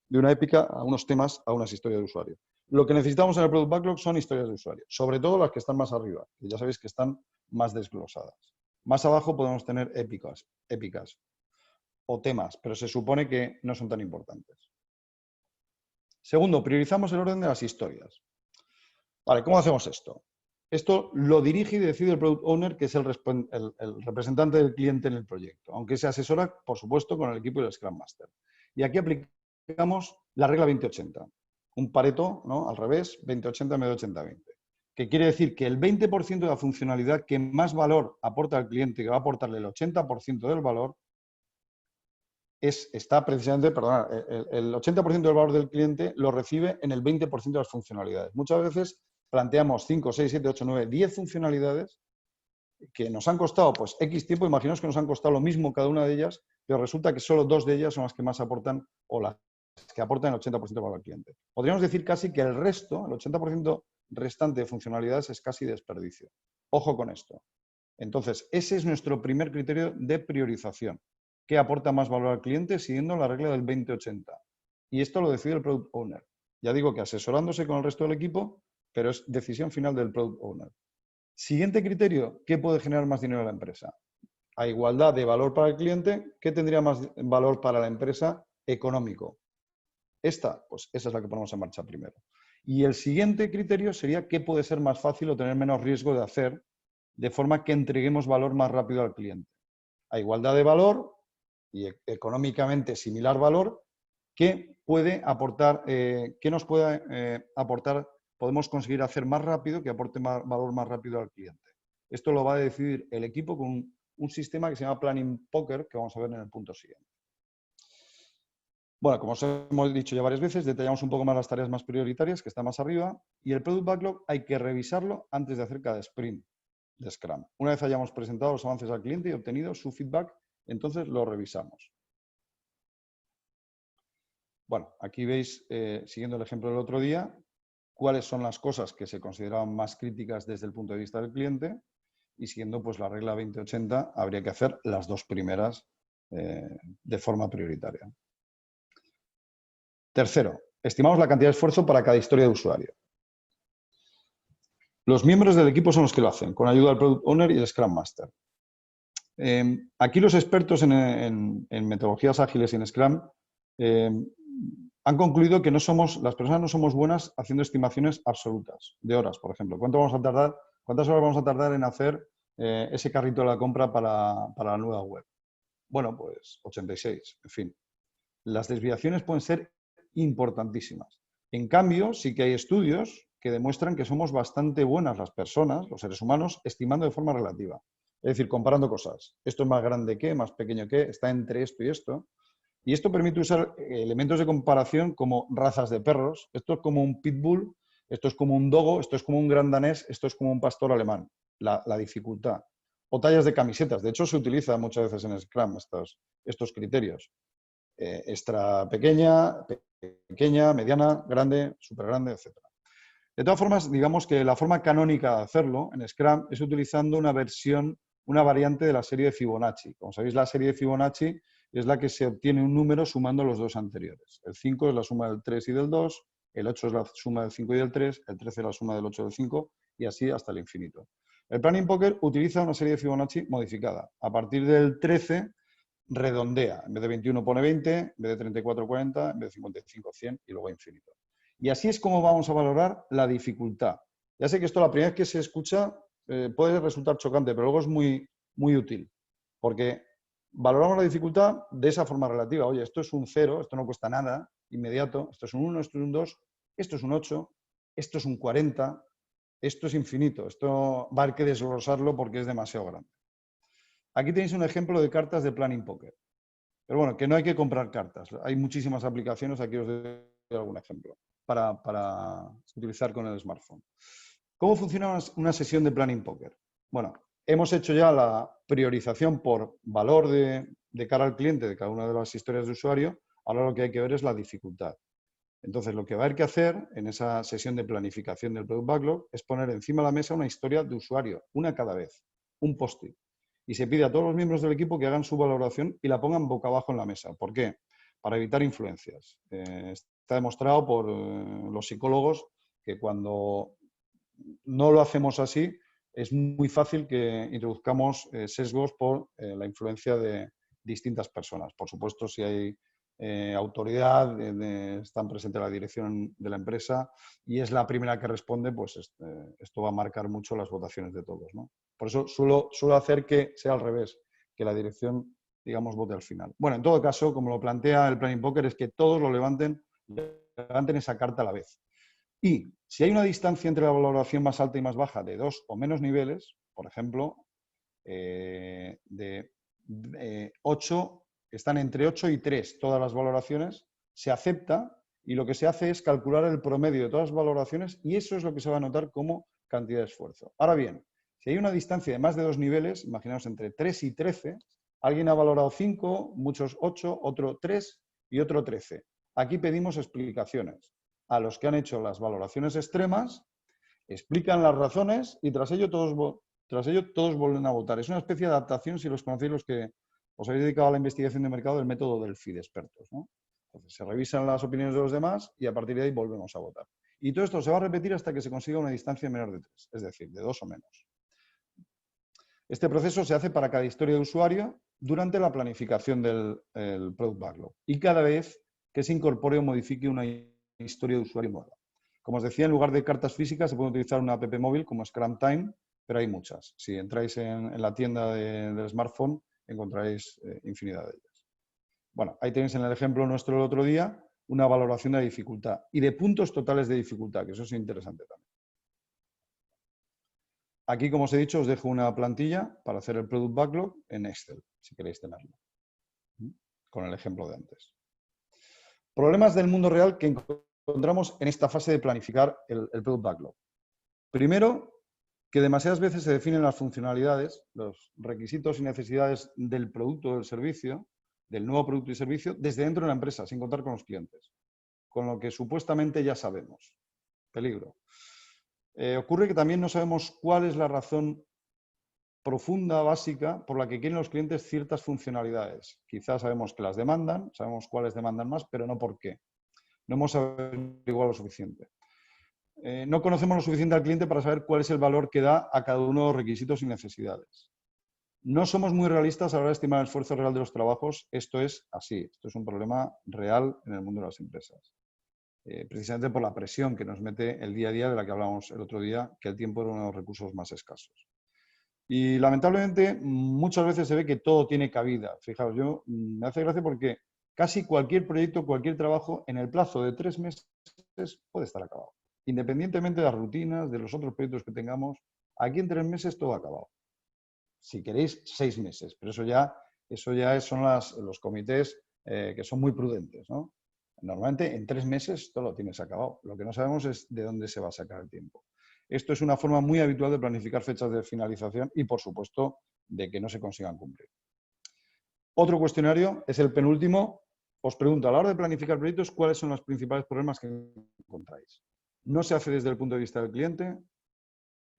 de una épica a unos temas a unas historias de usuario. Lo que necesitamos en el Product Backlog son historias de usuario, sobre todo las que están más arriba, que ya sabéis que están más desglosadas. Más abajo podemos tener épicas o temas, pero se supone que no son tan importantes. Segundo, priorizamos el orden de las historias. Vale, ¿cómo hacemos esto? Esto lo dirige y decide el Product Owner, que es el representante del cliente en el proyecto, aunque se asesora, por supuesto, con el equipo y el Scrum Master. Y aquí aplicamos la regla 20-80, un Pareto, ¿no? Al revés, 20-80 medio 80-20, que quiere decir que el 20% de la funcionalidad que más valor aporta al cliente, que va a aportarle el 80% del valor, está precisamente, perdona, el 80% del valor del cliente lo recibe en el 20% de las funcionalidades. Muchas veces planteamos 5, 6, 7, 8, 9, 10 funcionalidades que nos han costado pues X tiempo, imaginaos que nos han costado lo mismo cada una de ellas, pero resulta que solo dos de ellas son las que más aportan o las que aportan el 80% del valor al cliente. Podríamos decir casi que el resto, el 80% restante de funcionalidades es casi desperdicio. Ojo con esto. Entonces, ese es nuestro primer criterio de priorización. ¿Qué aporta más valor al cliente? Siguiendo la regla del 20-80. Y esto lo decide el Product Owner. Ya digo que asesorándose con el resto del equipo, pero es decisión final del Product Owner. Siguiente criterio, ¿qué puede generar más dinero a la empresa? A igualdad de valor para el cliente, ¿qué tendría más valor para la empresa? Económico. Pues esa es la que ponemos en marcha primero. Y el siguiente criterio sería qué puede ser más fácil o tener menos riesgo de hacer, de forma que entreguemos valor más rápido al cliente. A igualdad de valor y económicamente similar valor, ¿qué puede aportar, qué nos puede aportar, podemos conseguir hacer más rápido, que aporte valor más rápido al cliente? Esto lo va a decidir el equipo con un sistema que se llama Planning Poker, que vamos a ver en el punto siguiente. Bueno, como os hemos dicho ya varias veces, detallamos un poco más las tareas más prioritarias, que están más arriba, y el Product Backlog hay que revisarlo antes de hacer cada sprint de Scrum. Una vez hayamos presentado los avances al cliente y obtenido su feedback, entonces lo revisamos. Bueno, aquí veis, siguiendo el ejemplo del otro día, cuáles son las cosas que se consideraban más críticas desde el punto de vista del cliente y siguiendo pues, la regla 20-80 habría que hacer las dos primeras de forma prioritaria. Tercero, estimamos la cantidad de esfuerzo para cada historia de usuario. Los miembros del equipo son los que lo hacen, con ayuda del Product Owner y el Scrum Master. Aquí los expertos en metodologías ágiles y en Scrum han concluido que las personas no somos buenas haciendo estimaciones absolutas, de horas, por ejemplo. ¿Cuántas horas vamos a tardar en hacer ese carrito de la compra para la nueva web? Bueno, pues 86, en fin. Las desviaciones pueden ser importantísimas. En cambio, sí que hay estudios que demuestran que somos bastante buenas las personas, los seres humanos, estimando de forma relativa. Es decir, comparando cosas. Esto es más grande que, más pequeño que, está entre esto y esto. Y esto permite usar elementos de comparación como razas de perros. Esto es como un pitbull, esto es como un dogo, esto es como un gran danés, esto es como un pastor alemán. La dificultad. o tallas de camisetas. De hecho, se utiliza muchas veces en Scrum estos criterios. Extra pequeña, pequeña, mediana, grande, súper grande, etc. De todas formas, digamos que la forma canónica de hacerlo en Scrum es utilizando una variante de la serie de Fibonacci. Como sabéis, la serie de Fibonacci es la que se obtiene un número sumando los dos anteriores. El 5 es la suma del 3 y del 2, el 8 es la suma del 5 y del 3, el 13 es la suma del 8 y del 5, y así hasta el infinito. El Planning Poker utiliza una serie de Fibonacci modificada. A partir del 13 redondea. En vez de 21 pone 20, en vez de 34, 40, en vez de 55, 100 y luego infinito. Y así es como vamos a valorar la dificultad. Ya sé que esto la primera vez que se escucha puede resultar chocante, pero luego es muy, muy útil. Porque valoramos la dificultad de esa forma relativa. Oye, esto es un 0, esto no cuesta nada, inmediato. Esto es un 1, esto es un 2, esto es un 8, esto es un 40, esto es infinito. Esto va a haber que desglosarlo porque es demasiado grande. Aquí tenéis un ejemplo de cartas de Planning Poker. Pero bueno, que no hay que comprar cartas. Hay muchísimas aplicaciones, aquí os doy algún ejemplo, para utilizar con el smartphone. ¿Cómo funciona una sesión de Planning Poker? Bueno, hemos hecho ya la priorización por valor de cara al cliente de cada una de las historias de usuario. Ahora lo que hay que ver es la dificultad. Entonces, lo que va a haber que hacer en esa sesión de planificación del Product Backlog es poner encima de la mesa una historia de usuario, una cada vez, un post-it. Y se pide a todos los miembros del equipo que hagan su valoración y la pongan boca abajo en la mesa. ¿Por qué? Para evitar influencias. Está demostrado por los psicólogos que cuando no lo hacemos así, es muy fácil que introduzcamos sesgos por la influencia de distintas personas. Por supuesto, si hay autoridad, están presente la dirección de la empresa y es la primera que responde, pues esto va a marcar mucho las votaciones de todos, ¿no? Por eso suelo hacer que sea al revés, que la dirección, digamos, vote al final. Bueno, en todo caso, como lo plantea el Planning Poker, es que todos lo levanten esa carta a la vez. Y si hay una distancia entre la valoración más alta y más baja de 2 o menos niveles, por ejemplo, de 8, están entre 8 y 3 todas las valoraciones, se acepta y lo que se hace es calcular el promedio de todas las valoraciones y eso es lo que se va a notar como cantidad de esfuerzo. Ahora bien, si hay una distancia de más de 2 niveles, imaginaos entre 3 y 13, alguien ha valorado 5, muchos 8, otro 3 y otro 13. Aquí pedimos explicaciones a los que han hecho las valoraciones extremas, explican las razones y tras ello todos vuelven a votar. Es una especie de adaptación, si los conocéis los que os habéis dedicado a la investigación de mercado, del método Delphi de expertos, ¿no? Entonces, se revisan las opiniones de los demás y a partir de ahí volvemos a votar. Y todo esto se va a repetir hasta que se consiga una distancia menor de 3, es decir, de 2 o menos. Este proceso se hace para cada historia de usuario durante la planificación del Product Backlog y cada vez que se incorpore o modifique una historia de usuario nueva. Como os decía, en lugar de cartas físicas se puede utilizar una app móvil como Scrum Time, pero hay muchas. Si entráis en la tienda del smartphone encontraréis infinidad de ellas. Bueno, ahí tenéis en el ejemplo nuestro del otro día una valoración de dificultad y de puntos totales de dificultad, que eso es interesante también. Aquí, como os he dicho, os dejo una plantilla para hacer el Product Backlog en Excel, si queréis tenerlo, con el ejemplo de antes. Problemas del mundo real que encontramos en esta fase de planificar el Product Backlog. Primero, que demasiadas veces se definen las funcionalidades, los requisitos y necesidades del producto o del servicio, del nuevo producto y servicio, desde dentro de la empresa, sin contar con los clientes, con lo que supuestamente ya sabemos. Peligro. Ocurre que también no sabemos cuál es la razón profunda, básica, por la que quieren los clientes ciertas funcionalidades. Quizás sabemos que las demandan, sabemos cuáles demandan más, pero no por qué. No hemos averiguado lo suficiente. No conocemos lo suficiente al cliente para saber cuál es el valor que da a cada uno de los requisitos y necesidades. No somos muy realistas a la hora de estimar el esfuerzo real de los trabajos. Esto es así. Esto es un problema real en el mundo de las empresas. Precisamente por la presión que nos mete el día a día de la que hablábamos el otro día, que el tiempo era uno de los recursos más escasos. Y lamentablemente muchas veces se ve que todo tiene cabida. Fijaos, me hace gracia porque casi cualquier proyecto, cualquier trabajo, en el plazo de 3 meses puede estar acabado. Independientemente de las rutinas, de los otros proyectos que tengamos, aquí en 3 meses todo ha acabado. Si queréis, 6 meses, pero eso ya son los comités que son muy prudentes, ¿no? Normalmente en 3 meses todo lo tienes acabado. Lo que no sabemos es de dónde se va a sacar el tiempo. Esto es una forma muy habitual de planificar fechas de finalización y, por supuesto, de que no se consigan cumplir. Otro cuestionario es el penúltimo. Os pregunto, a la hora de planificar proyectos, ¿cuáles son los principales problemas que encontráis? No se hace desde el punto de vista del cliente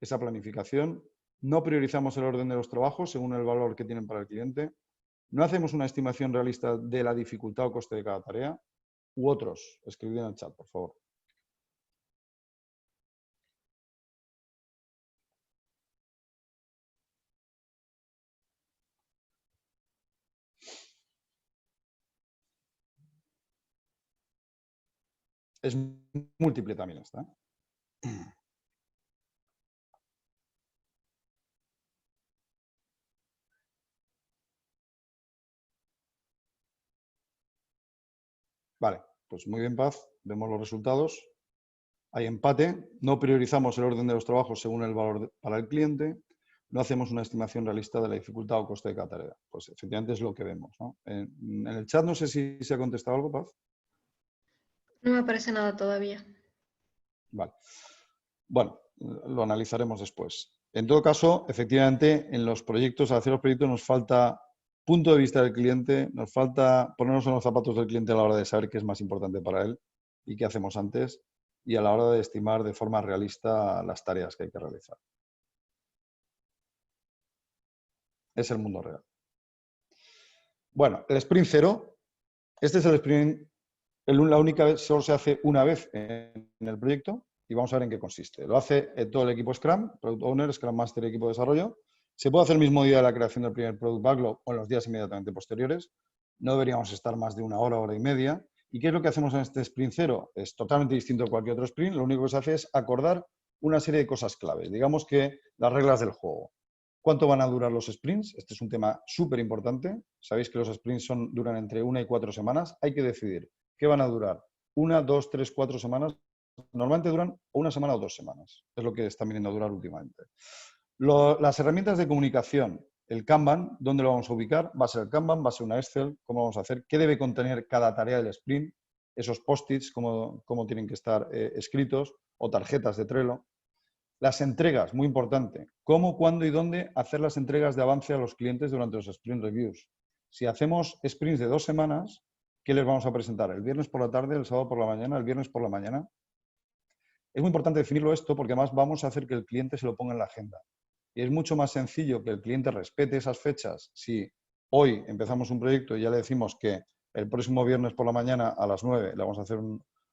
esa planificación. No priorizamos el orden de los trabajos según el valor que tienen para el cliente. No hacemos una estimación realista de la dificultad o coste de cada tarea. U otros. Escribid en el chat, por favor. Es múltiple también esta. Vale, pues muy bien, Paz. Vemos los resultados. Hay empate. No priorizamos el orden de los trabajos según el valor para el cliente. No hacemos una estimación realista de la dificultad o coste de cada tarea. Pues efectivamente es lo que vemos, ¿no? En el chat no sé si se ha contestado algo, Paz. No me aparece nada todavía. Vale. Bueno, lo analizaremos después. En todo caso, efectivamente, en los proyectos, al hacer los proyectos, nos falta punto de vista del cliente, nos falta ponernos en los zapatos del cliente a la hora de saber qué es más importante para él y qué hacemos antes, y a la hora de estimar de forma realista las tareas que hay que realizar. Es el mundo real. Bueno, el sprint cero. Este es el sprint, la única vez, solo se hace una vez en el proyecto y vamos a ver en qué consiste. Lo hace todo el equipo Scrum, Product Owner, Scrum Master y equipo de desarrollo. Se puede hacer el mismo día de la creación del primer Product Backlog o en los días inmediatamente posteriores. No deberíamos estar más de una hora, hora y media. ¿Y qué es lo que hacemos en este sprint cero? Es totalmente distinto a cualquier otro sprint. Lo único que se hace es acordar una serie de cosas claves. Digamos que las reglas del juego. ¿Cuánto van a durar los sprints? Este es un tema súper importante. Sabéis que los sprints duran entre 1 y 4 semanas. Hay que decidir qué van a durar. 1, 2, 3, 4 semanas. Normalmente duran una semana o 2 semanas. Es lo que están viniendo a durar últimamente. Las herramientas de comunicación. El Kanban, ¿dónde lo vamos a ubicar? Va a ser el Kanban, va a ser una Excel. ¿Cómo vamos a hacer? ¿Qué debe contener cada tarea del sprint? Esos post-its, cómo tienen que estar escritos, o tarjetas de Trello. Las entregas, muy importante. ¿Cómo, cuándo y dónde hacer las entregas de avance a los clientes durante los sprint reviews? Si hacemos sprints de 2 semanas, ¿qué les vamos a presentar? ¿El viernes por la tarde, el sábado por la mañana, el viernes por la mañana? Es muy importante definirlo esto porque además vamos a hacer que el cliente se lo ponga en la agenda. Y es mucho más sencillo que el cliente respete esas fechas si hoy empezamos un proyecto y ya le decimos que el próximo viernes por la mañana a las 9 le vamos a hacer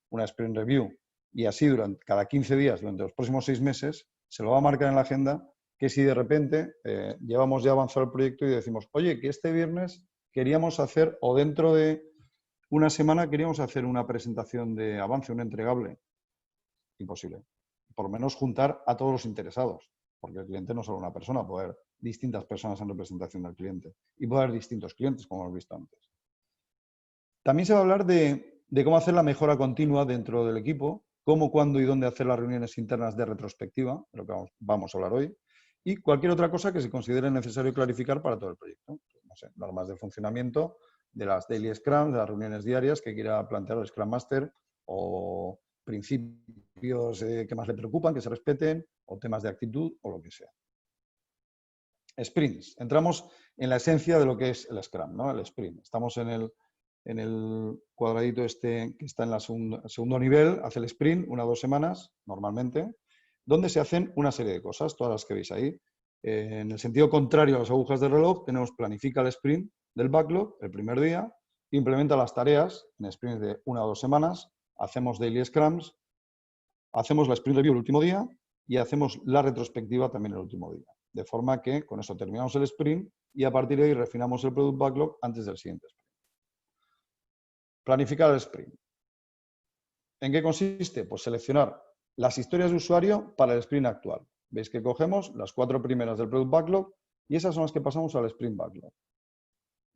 una sprint review y así durante cada 15 días, durante los próximos 6 meses, se lo va a marcar en la agenda que si de repente llevamos ya avanzado el proyecto y decimos, oye, que este viernes queríamos hacer, o dentro de una semana queríamos hacer una presentación de avance, un entregable. Imposible. Por lo menos juntar a todos los interesados, porque el cliente no es solo una persona, puede haber distintas personas en representación del cliente y puede haber distintos clientes, como hemos visto antes. También se va a hablar de cómo hacer la mejora continua dentro del equipo, cómo, cuándo y dónde hacer las reuniones internas de retrospectiva, de lo que vamos a hablar hoy, y cualquier otra cosa que se considere necesario clarificar para todo el proyecto. No sé, normas de funcionamiento, de las daily Scrum, de las reuniones diarias que quiera plantear el Scrum Master, o principios que más le preocupan, que se respeten, o temas de actitud, o lo que sea. Sprints. Entramos en la esencia de lo que es el Scrum, ¿no? El sprint. Estamos en el cuadradito este que está en el segundo nivel, hace el sprint, 1 o 2 semanas, normalmente, donde se hacen una serie de cosas, todas las que veis ahí. En el sentido contrario a las agujas del reloj, tenemos planifica el sprint del backlog el primer día, implementa las tareas en sprints de 1 o 2 semanas, hacemos daily scrums, hacemos la sprint review el último día y hacemos la retrospectiva también el último día. De forma que con eso terminamos el sprint y a partir de ahí refinamos el product backlog antes del siguiente sprint. Planificar el sprint. ¿En qué consiste? Pues seleccionar las historias de usuario para el sprint actual. Veis que cogemos las 4 primeras del product backlog y esas son las que pasamos al sprint backlog.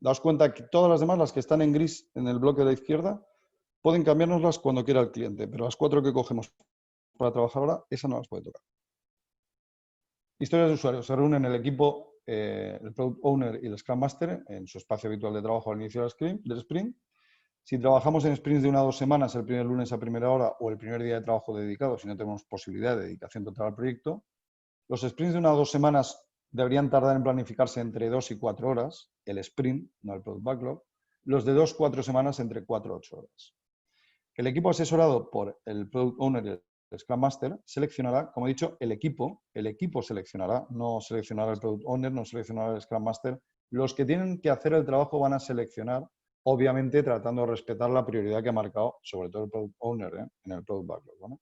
Daos cuenta que todas las demás, las que están en gris en el bloque de la izquierda, pueden cambiárnoslas cuando quiera el cliente, pero las 4 que cogemos para trabajar ahora, esa no las puede tocar. Historias de usuarios. Se reúnen el equipo, el Product Owner y el Scrum Master en su espacio habitual de trabajo al inicio del sprint. Si trabajamos en sprints de 1 a 2 semanas, el primer lunes a primera hora o el primer día de trabajo dedicado, si no tenemos posibilidad de dedicación total al proyecto, los sprints de 1 a 2 semanas deberían tardar en planificarse entre 2 y 4 horas, el sprint, no el product backlog, los de 2 a 4 semanas entre 4 a 8 horas. El equipo asesorado por el Product Owner y el Scrum Master seleccionará, como he dicho, el equipo seleccionará, no seleccionará el Product Owner, no seleccionará el Scrum Master. Los que tienen que hacer el trabajo van a seleccionar, obviamente tratando de respetar la prioridad que ha marcado, sobre todo el Product Owner, en el Product Backlog, ¿vale?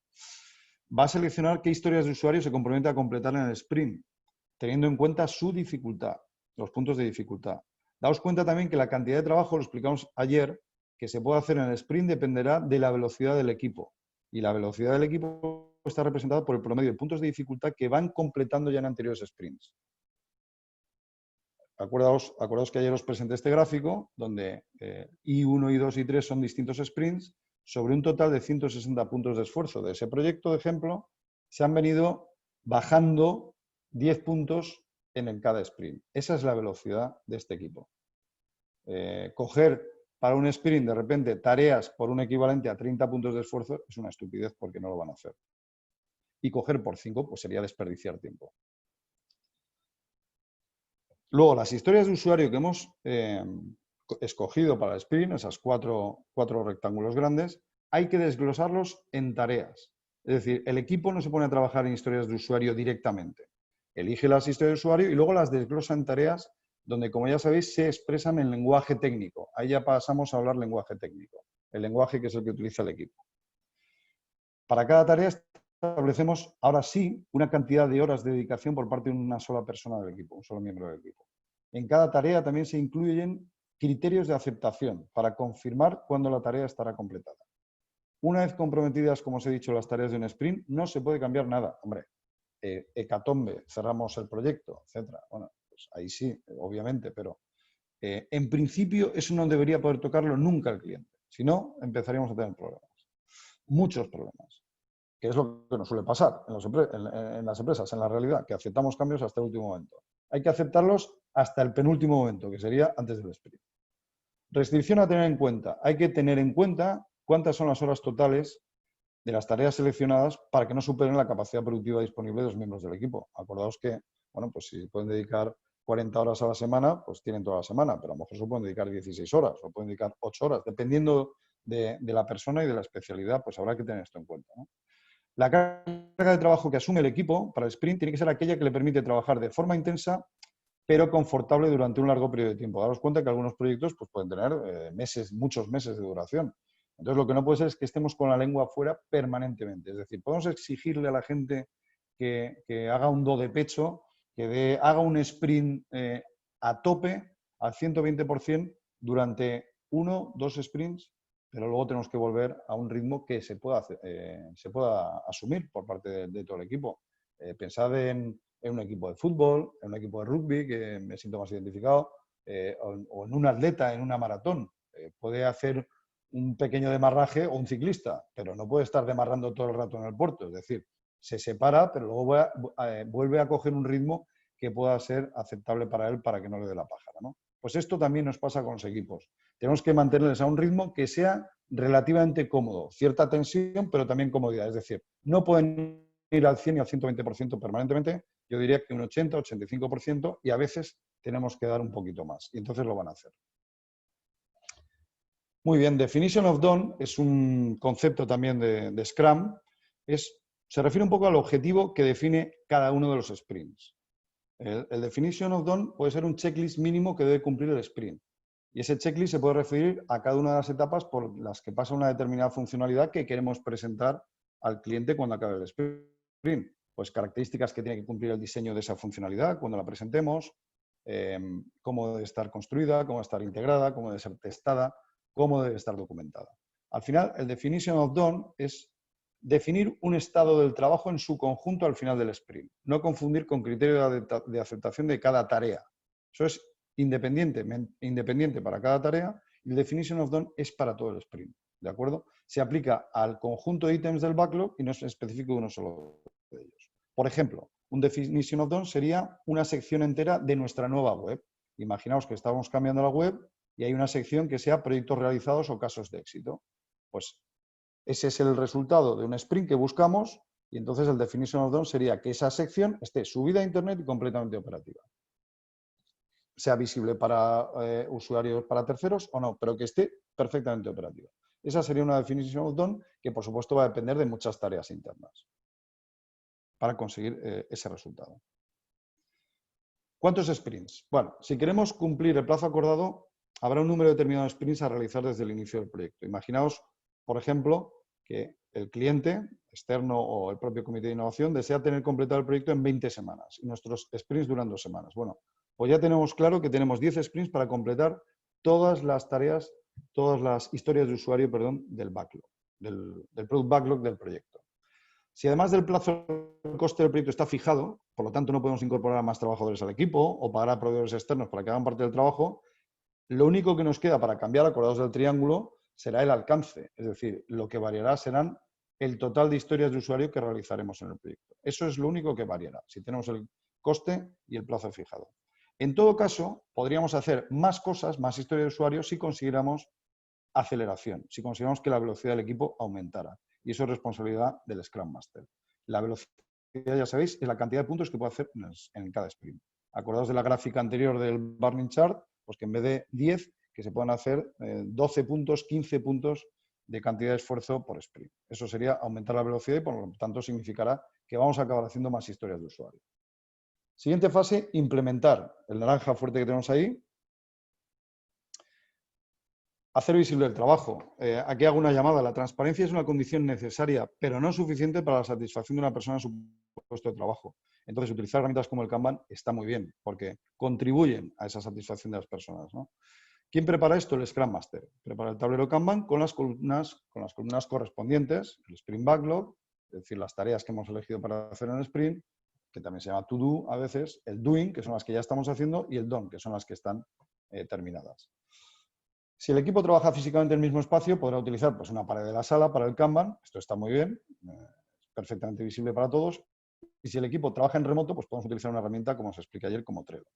Va a seleccionar qué historias de usuario se compromete a completar en el sprint, teniendo en cuenta su dificultad, los puntos de dificultad. Daos cuenta también que la cantidad de trabajo, lo explicamos ayer, que se puede hacer en el sprint dependerá de la velocidad del equipo. Y la velocidad del equipo está representada por el promedio de puntos de dificultad que van completando ya en anteriores sprints. Acordaos que ayer os presenté este gráfico, donde I1, I2 y I3 son distintos sprints, sobre un total de 160 puntos de esfuerzo de ese proyecto, de ejemplo, se han venido bajando 10 puntos en cada sprint. Esa es la velocidad de este equipo. Coger para un sprint, de repente, tareas por un equivalente a 30 puntos de esfuerzo es una estupidez porque no lo van a hacer. Y coger por 5, pues sería desperdiciar tiempo. Luego, las historias de usuario que hemos escogido para el sprint, esas cuatro rectángulos grandes, hay que desglosarlos en tareas. Es decir, el equipo no se pone a trabajar en historias de usuario directamente. Elige las historias de usuario y luego las desglosa en tareas donde, como ya sabéis, se expresan en lenguaje técnico. Ahí ya pasamos a hablar lenguaje técnico, el lenguaje que es el que utiliza el equipo. Para cada tarea establecemos, ahora sí, una cantidad de horas de dedicación por parte de una sola persona del equipo, un solo miembro del equipo. En cada tarea también se incluyen criterios de aceptación para confirmar cuándo la tarea estará completada. Una vez comprometidas, como os he dicho, las tareas de un sprint, no se puede cambiar nada. Hombre, hecatombe, cerramos el proyecto, etc. Bueno, pues ahí sí, obviamente, pero en principio eso no debería poder tocarlo nunca el cliente. Si no, empezaríamos a tener problemas. Muchos problemas. Que es lo que nos suele pasar en las empresas, en la realidad, que aceptamos cambios hasta el último momento. Hay que aceptarlos hasta el penúltimo momento, que sería antes del sprint. Restricción a tener en cuenta. Hay que tener en cuenta cuántas son las horas totales de las tareas seleccionadas para que no superen la capacidad productiva disponible de los miembros del equipo. Acordaos que, bueno, pues si pueden dedicar 40 horas a la semana, pues tienen toda la semana, pero a lo mejor se pueden dedicar 16 horas o pueden dedicar 8 horas, dependiendo de la persona y de la especialidad, pues habrá que tener esto en cuenta, ¿no? La carga de trabajo que asume el equipo para el sprint tiene que ser aquella que le permite trabajar de forma intensa, pero confortable durante un largo periodo de tiempo. Daros cuenta que algunos proyectos pues, pueden tener meses, muchos meses de duración. Entonces, lo que no puede ser es que estemos con la lengua afuera permanentemente. Es decir, podemos exigirle a la gente que haga un do de pecho, que haga un sprint a tope, al 120%, durante 1 o 2 sprints, pero luego tenemos que volver a un ritmo que se pueda asumir por parte de todo el equipo. Pensad en un equipo de fútbol, en un equipo de rugby, que me siento más identificado, o en un atleta, en una maratón. Puede hacer un pequeño demarraje o un ciclista, pero no puede estar demarrando todo el rato en el puerto. Es decir, se separa, pero luego vuelve a coger un ritmo que pueda ser aceptable para él para que no le dé la pájara, ¿no? Pues esto también nos pasa con los equipos. Tenemos que mantenerles a un ritmo que sea relativamente cómodo, cierta tensión, pero también comodidad. Es decir, no pueden ir al 100 y al 120% permanentemente, yo diría que un 80, 85%, y a veces tenemos que dar un poquito más, y entonces lo van a hacer. Muy bien, Definition of Done es un concepto también de Scrum, se refiere un poco al objetivo que define cada uno de los sprints. El Definition of Done puede ser un checklist mínimo que debe cumplir el sprint. Y ese checklist se puede referir a cada una de las etapas por las que pasa una determinada funcionalidad que queremos presentar al cliente cuando acabe el sprint. Pues características que tiene que cumplir el diseño de esa funcionalidad cuando la presentemos, cómo debe estar construida, cómo debe estar integrada, cómo debe ser testada, cómo debe estar documentada. Al final, el Definition of Done es definir un estado del trabajo en su conjunto al final del sprint. No confundir con criterio de aceptación de cada tarea. Eso es independiente para cada tarea y el Definition of Done es para todo el sprint. ¿De acuerdo? Se aplica al conjunto de ítems del backlog y no es específico de uno solo de ellos. Por ejemplo, un Definition of Done sería una sección entera de nuestra nueva web. Imaginaos que estábamos cambiando la web y hay una sección que sea proyectos realizados o casos de éxito. Pues ese es el resultado de un sprint que buscamos y entonces el definition of done sería que esa sección esté subida a Internet y completamente operativa. Sea visible para usuarios, para terceros o no, pero que esté perfectamente operativa. Esa sería una definition of done que, por supuesto, va a depender de muchas tareas internas para conseguir ese resultado. ¿Cuántos sprints? Bueno, si queremos cumplir el plazo acordado, habrá un número determinado de sprints a realizar desde el inicio del proyecto. Imaginaos, por ejemplo, que el cliente externo o el propio comité de innovación desea tener completado el proyecto en 20 semanas y nuestros sprints duran 2 semanas. Bueno, pues ya tenemos claro que tenemos 10 sprints para completar todas las tareas, todas las historias de usuario, perdón, del backlog, del product backlog del proyecto. Si además del plazo el coste del proyecto está fijado, por lo tanto no podemos incorporar a más trabajadores al equipo o pagar a proveedores externos para que hagan parte del trabajo, lo único que nos queda para cambiar acordados del triángulo será el alcance. Es decir, lo que variará serán el total de historias de usuario que realizaremos en el proyecto. Eso es lo único que variará, si tenemos el coste y el plazo fijado. En todo caso, podríamos hacer más cosas, más historias de usuario, si consiguiéramos aceleración, si consiguiéramos que la velocidad del equipo aumentara. Y eso es responsabilidad del Scrum Master. La velocidad, ya sabéis, es la cantidad de puntos que puede hacer en cada sprint. Acordaos de la gráfica anterior del Burning Chart, pues que en vez de 10, que se puedan hacer 12 puntos, 15 puntos de cantidad de esfuerzo por sprint. Eso sería aumentar la velocidad y por lo tanto significará que vamos a acabar haciendo más historias de usuario. Siguiente fase, implementar. El naranja fuerte que tenemos ahí. Hacer visible el trabajo. Aquí hago una llamada. La transparencia es una condición necesaria, pero no suficiente para la satisfacción de una persona en su puesto de trabajo. Entonces, utilizar herramientas como el Kanban está muy bien, porque contribuyen a esa satisfacción de las personas, ¿no? ¿Quién prepara esto? El Scrum Master. Prepara el tablero Kanban con las columnas correspondientes, el Sprint Backlog, es decir, las tareas que hemos elegido para hacer en el Sprint, que también se llama To Do a veces, el Doing, que son las que ya estamos haciendo, y el Done, que son las que están terminadas. Si el equipo trabaja físicamente en el mismo espacio, podrá utilizar pues, una pared de la sala para el Kanban. Esto está muy bien, es perfectamente visible para todos. Y si el equipo trabaja en remoto, pues podemos utilizar una herramienta, como os expliqué ayer, como Trello.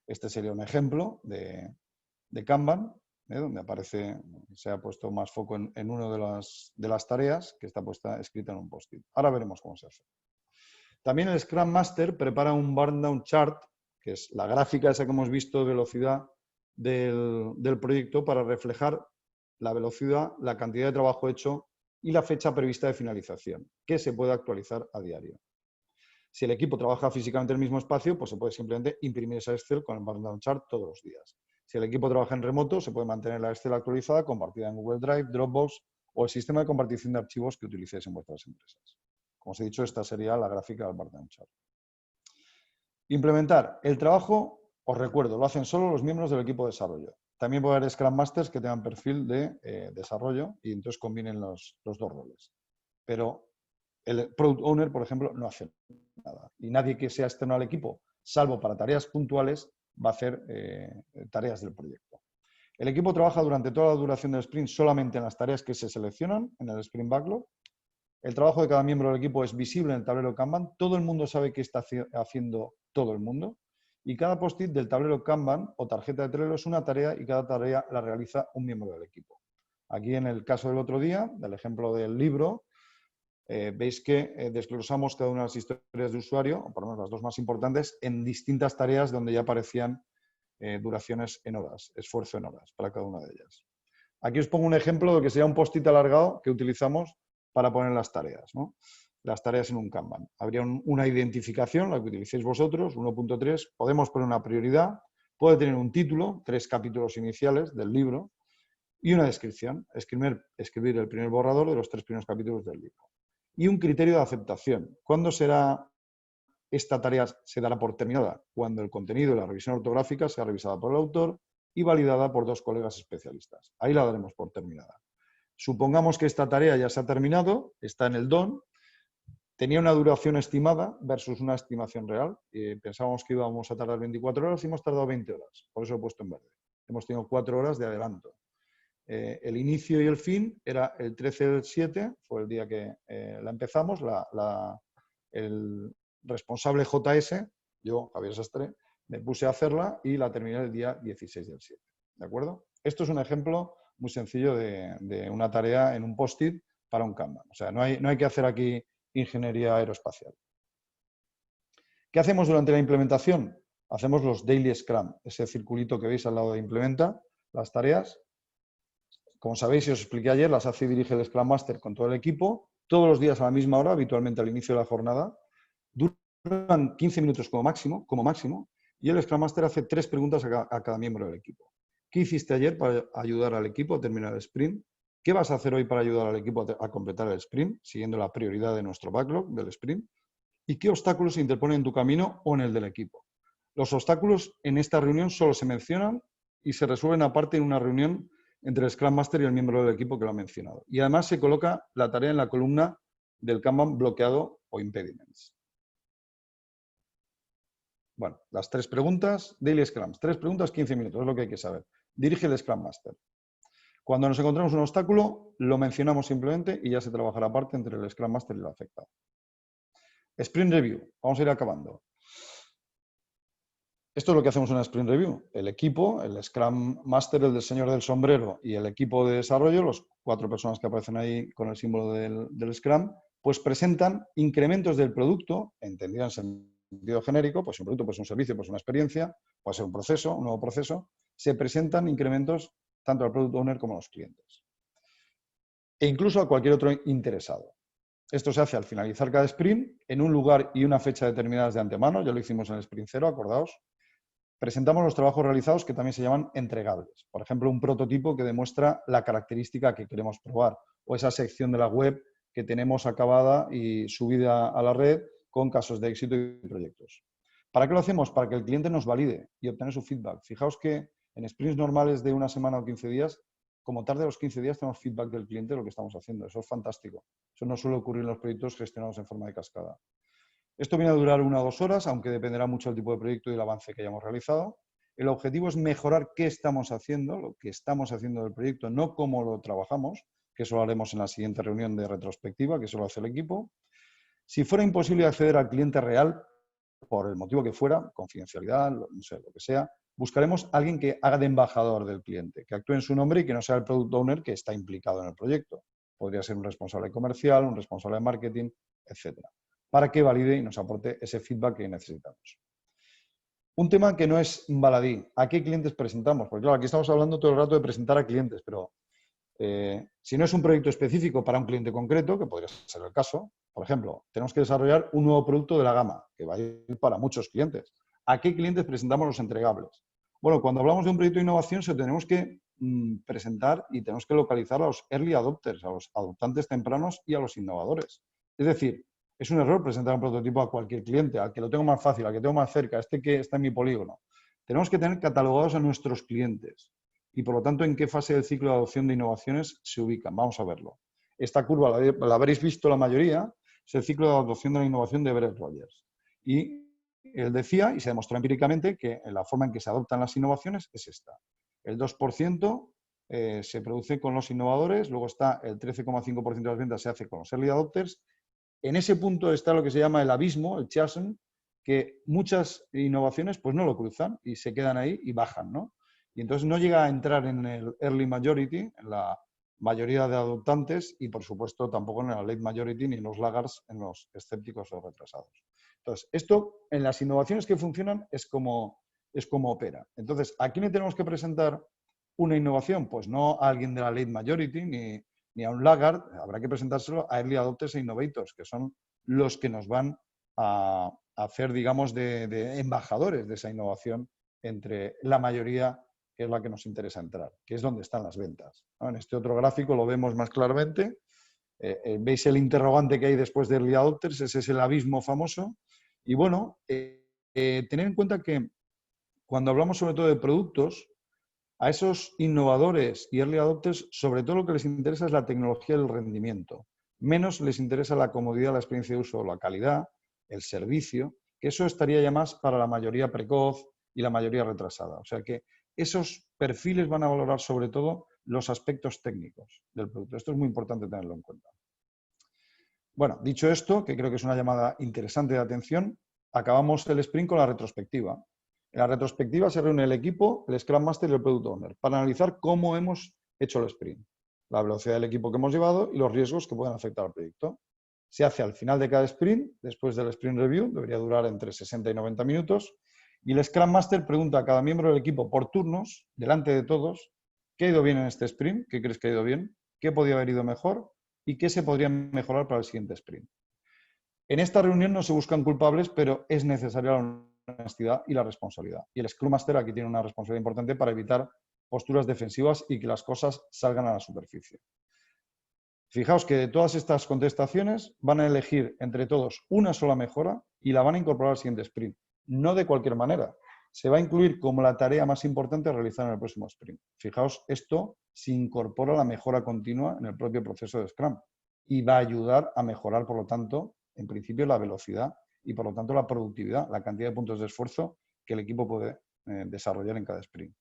Este sería un ejemplo de Kanban, donde aparece, se ha puesto más foco en una de las tareas que está escrita en un post-it. Ahora veremos cómo se hace. También el Scrum Master prepara un burn down chart, que es la gráfica esa que hemos visto de velocidad del proyecto para reflejar la velocidad, la cantidad de trabajo hecho y la fecha prevista de finalización, que se puede actualizar a diario. Si el equipo trabaja físicamente en el mismo espacio, pues se puede simplemente imprimir esa Excel con el burn down chart todos los días. Si el equipo trabaja en remoto, se puede mantener la Excel actualizada, compartida en Google Drive, Dropbox o el sistema de compartición de archivos que utilicéis en vuestras empresas. Como os he dicho, esta sería la gráfica del burn down chart. Implementar el trabajo. Os recuerdo, lo hacen solo los miembros del equipo de desarrollo. También puede haber Scrum Masters que tengan perfil de desarrollo y entonces combinen los dos roles. Pero el Product Owner, por ejemplo, no hace nada. Y nadie que sea externo al equipo, salvo para tareas puntuales, va a hacer tareas del proyecto. El equipo trabaja durante toda la duración del sprint solamente en las tareas que se seleccionan en el Sprint Backlog. El trabajo de cada miembro del equipo es visible en el tablero Kanban. Todo el mundo sabe qué está haciendo todo el mundo. Y cada post-it del tablero Kanban o tarjeta de Trello es una tarea y cada tarea la realiza un miembro del equipo. Aquí en el caso del otro día, del ejemplo del libro, veis que desglosamos cada una de las historias de usuario, o por lo menos las dos más importantes, en distintas tareas donde ya aparecían duraciones en horas, esfuerzo en horas para cada una de ellas. Aquí os pongo un ejemplo de lo que sería un post-it alargado que utilizamos para poner las tareas, ¿no? Las tareas en un Kanban. Habría una identificación, la que utilicéis vosotros, 1.3, podemos poner una prioridad, puede tener un título, 3 capítulos iniciales del libro y una descripción, escribir el primer borrador de los 3 primeros capítulos del libro. Y un criterio de aceptación. ¿Cuándo será esta tarea? Se dará por terminada cuando el contenido y la revisión ortográfica sea revisada por el autor y validada por 2 colegas especialistas. Ahí la daremos por terminada. Supongamos que esta tarea ya se ha terminado, está en el DON, tenía una duración estimada versus una estimación real. Pensábamos que íbamos a tardar 24 horas y hemos tardado 20 horas. Por eso he puesto en verde. Hemos tenido 4 horas de adelanto. El inicio y el fin era el 13 del 7, fue el día que la empezamos. El responsable JS, yo, Javier Sastre, me puse a hacerla y la terminé el día 16 del 7. ¿De acuerdo? Esto es un ejemplo muy sencillo de una tarea en un post-it para un Kanban. O sea, no hay que hacer aquí ingeniería aeroespacial. ¿Qué hacemos durante la implementación? Hacemos los Daily Scrum, ese circulito que veis al lado de implementa, las tareas. Como sabéis y os expliqué ayer, las hace y dirige el Scrum Master con todo el equipo, todos los días a la misma hora, habitualmente al inicio de la jornada. Duran 15 minutos como máximo, y el Scrum Master hace 3 preguntas a cada miembro del equipo. ¿Qué hiciste ayer para ayudar al equipo a terminar el sprint? ¿Qué vas a hacer hoy para ayudar al equipo a completar el sprint, siguiendo la prioridad de nuestro backlog del sprint? ¿Y qué obstáculos se interponen en tu camino o en el del equipo? Los obstáculos en esta reunión solo se mencionan y se resuelven aparte en una reunión entre el Scrum Master y el miembro del equipo que lo ha mencionado. Y además se coloca la tarea en la columna del Kanban bloqueado o impediments. Bueno, las 3 preguntas, Daily Scrums. 3 preguntas, 15 minutos, es lo que hay que saber. Dirige el Scrum Master. Cuando nos encontramos un obstáculo, lo mencionamos simplemente y ya se trabajará aparte entre el Scrum Master y el afectado. Sprint Review. Vamos a ir acabando. Esto es lo que hacemos en una Sprint Review. El equipo, el Scrum Master, el del señor del sombrero y el equipo de desarrollo, los 4 personas que aparecen ahí con el símbolo del Scrum, pues presentan incrementos del producto, entendido en sentido genérico, pues un producto, pues un servicio, pues una experiencia, puede ser un proceso, un nuevo proceso, se presentan incrementos tanto al Product Owner como a los clientes. E incluso a cualquier otro interesado. Esto se hace al finalizar cada sprint, en un lugar y una fecha determinadas de antemano, ya lo hicimos en el sprint 0, acordaos. Presentamos los trabajos realizados que también se llaman entregables. Por ejemplo, un prototipo que demuestra la característica que queremos probar o esa sección de la web que tenemos acabada y subida a la red con casos de éxito y proyectos. ¿Para qué lo hacemos? Para que el cliente nos valide y obtener su feedback. Fijaos que en sprints normales de una semana o 15 días, como tarde a los 15 días tenemos feedback del cliente de lo que estamos haciendo. Eso es fantástico. Eso no suele ocurrir en los proyectos gestionados en forma de cascada. Esto viene a durar 1 o 2 horas, aunque dependerá mucho del tipo de proyecto y el avance que hayamos realizado. El objetivo es mejorar qué estamos haciendo, lo que estamos haciendo del proyecto, no cómo lo trabajamos, que eso lo haremos en la siguiente reunión de retrospectiva, que eso lo hace el equipo. Si fuera imposible acceder al cliente real, por el motivo que fuera, confidencialidad, no sé, lo que sea, buscaremos a alguien que haga de embajador del cliente, que actúe en su nombre y que no sea el product owner que está implicado en el proyecto. Podría ser un responsable comercial, un responsable de marketing, etcétera, para que valide y nos aporte ese feedback que necesitamos. Un tema que no es baladí. ¿A qué clientes presentamos? Porque claro, aquí estamos hablando todo el rato de presentar a clientes, pero si no es un proyecto específico para un cliente concreto, que podría ser el caso, por ejemplo, tenemos que desarrollar un nuevo producto de la gama, que va a ir para muchos clientes. ¿A qué clientes presentamos los entregables? Bueno, cuando hablamos de un proyecto de innovación, se tenemos que presentar y tenemos que localizar a los early adopters, a los adoptantes tempranos y a los innovadores. Es decir, es un error presentar un prototipo a cualquier cliente, al que lo tengo más fácil, al que tengo más cerca, a este que está en mi polígono. Tenemos que tener catalogados a nuestros clientes y, por lo tanto, en qué fase del ciclo de adopción de innovaciones se ubican. Vamos a verlo. Esta curva la habréis visto la mayoría, es el ciclo de adopción de la innovación de Brett Rogers. Y él decía, y se demostró empíricamente, que la forma en que se adoptan las innovaciones es esta. El 2% se produce con los innovadores, luego está el 13,5% de las ventas se hace con los early adopters. En ese punto está lo que se llama el abismo, el chasm, que muchas innovaciones pues no lo cruzan y se quedan ahí y bajan, ¿no? Y entonces no llega a entrar en el early majority, en la mayoría de adoptantes, y por supuesto tampoco en la late majority ni en los laggards, en los escépticos o retrasados. Entonces, esto en las innovaciones que funcionan es como opera. Entonces, ¿a quién le tenemos que presentar una innovación? Pues no a alguien de la late majority ni a un laggard, habrá que presentárselo a early adopters e innovators, que son los que nos van a hacer, digamos, de embajadores de esa innovación entre la mayoría, que es la que nos interesa entrar, que es donde están las ventas, ¿no? En este otro gráfico lo vemos más claramente. Veis el interrogante que hay después de early adopters, ese es el abismo famoso. Y bueno, tener en cuenta que cuando hablamos sobre todo de productos, a esos innovadores y early adopters, sobre todo lo que les interesa es la tecnología y el rendimiento. Menos les interesa la comodidad, la experiencia de uso, la calidad, el servicio, que eso estaría ya más para la mayoría precoz y la mayoría retrasada. O sea que esos perfiles van a valorar sobre todo los aspectos técnicos del producto. Esto es muy importante tenerlo en cuenta. Bueno, dicho esto, que creo que es una llamada interesante de atención, acabamos el sprint con la retrospectiva. En la retrospectiva se reúne el equipo, el Scrum Master y el Product Owner para analizar cómo hemos hecho el sprint, la velocidad del equipo que hemos llevado y los riesgos que pueden afectar al proyecto. Se hace al final de cada sprint, después del sprint review, debería durar entre 60 y 90 minutos, y el Scrum Master pregunta a cada miembro del equipo por turnos, delante de todos, ¿qué ha ido bien en este sprint? ¿Qué crees que ha ido bien? ¿Qué podría haber ido mejor? ¿Y qué se podría mejorar para el siguiente sprint? En esta reunión no se buscan culpables, pero es necesaria la honestidad y la responsabilidad. Y el Scrum Master aquí tiene una responsabilidad importante para evitar posturas defensivas y que las cosas salgan a la superficie. Fijaos que de todas estas contestaciones van a elegir entre todos una sola mejora y la van a incorporar al siguiente sprint. No de cualquier manera. Se va a incluir como la tarea más importante a realizar en el próximo sprint. Fijaos, esto se incorpora a la mejora continua en el propio proceso de Scrum y va a ayudar a mejorar, por lo tanto, en principio la velocidad y, por lo tanto, la productividad, la cantidad de puntos de esfuerzo que el equipo puede desarrollar en cada sprint.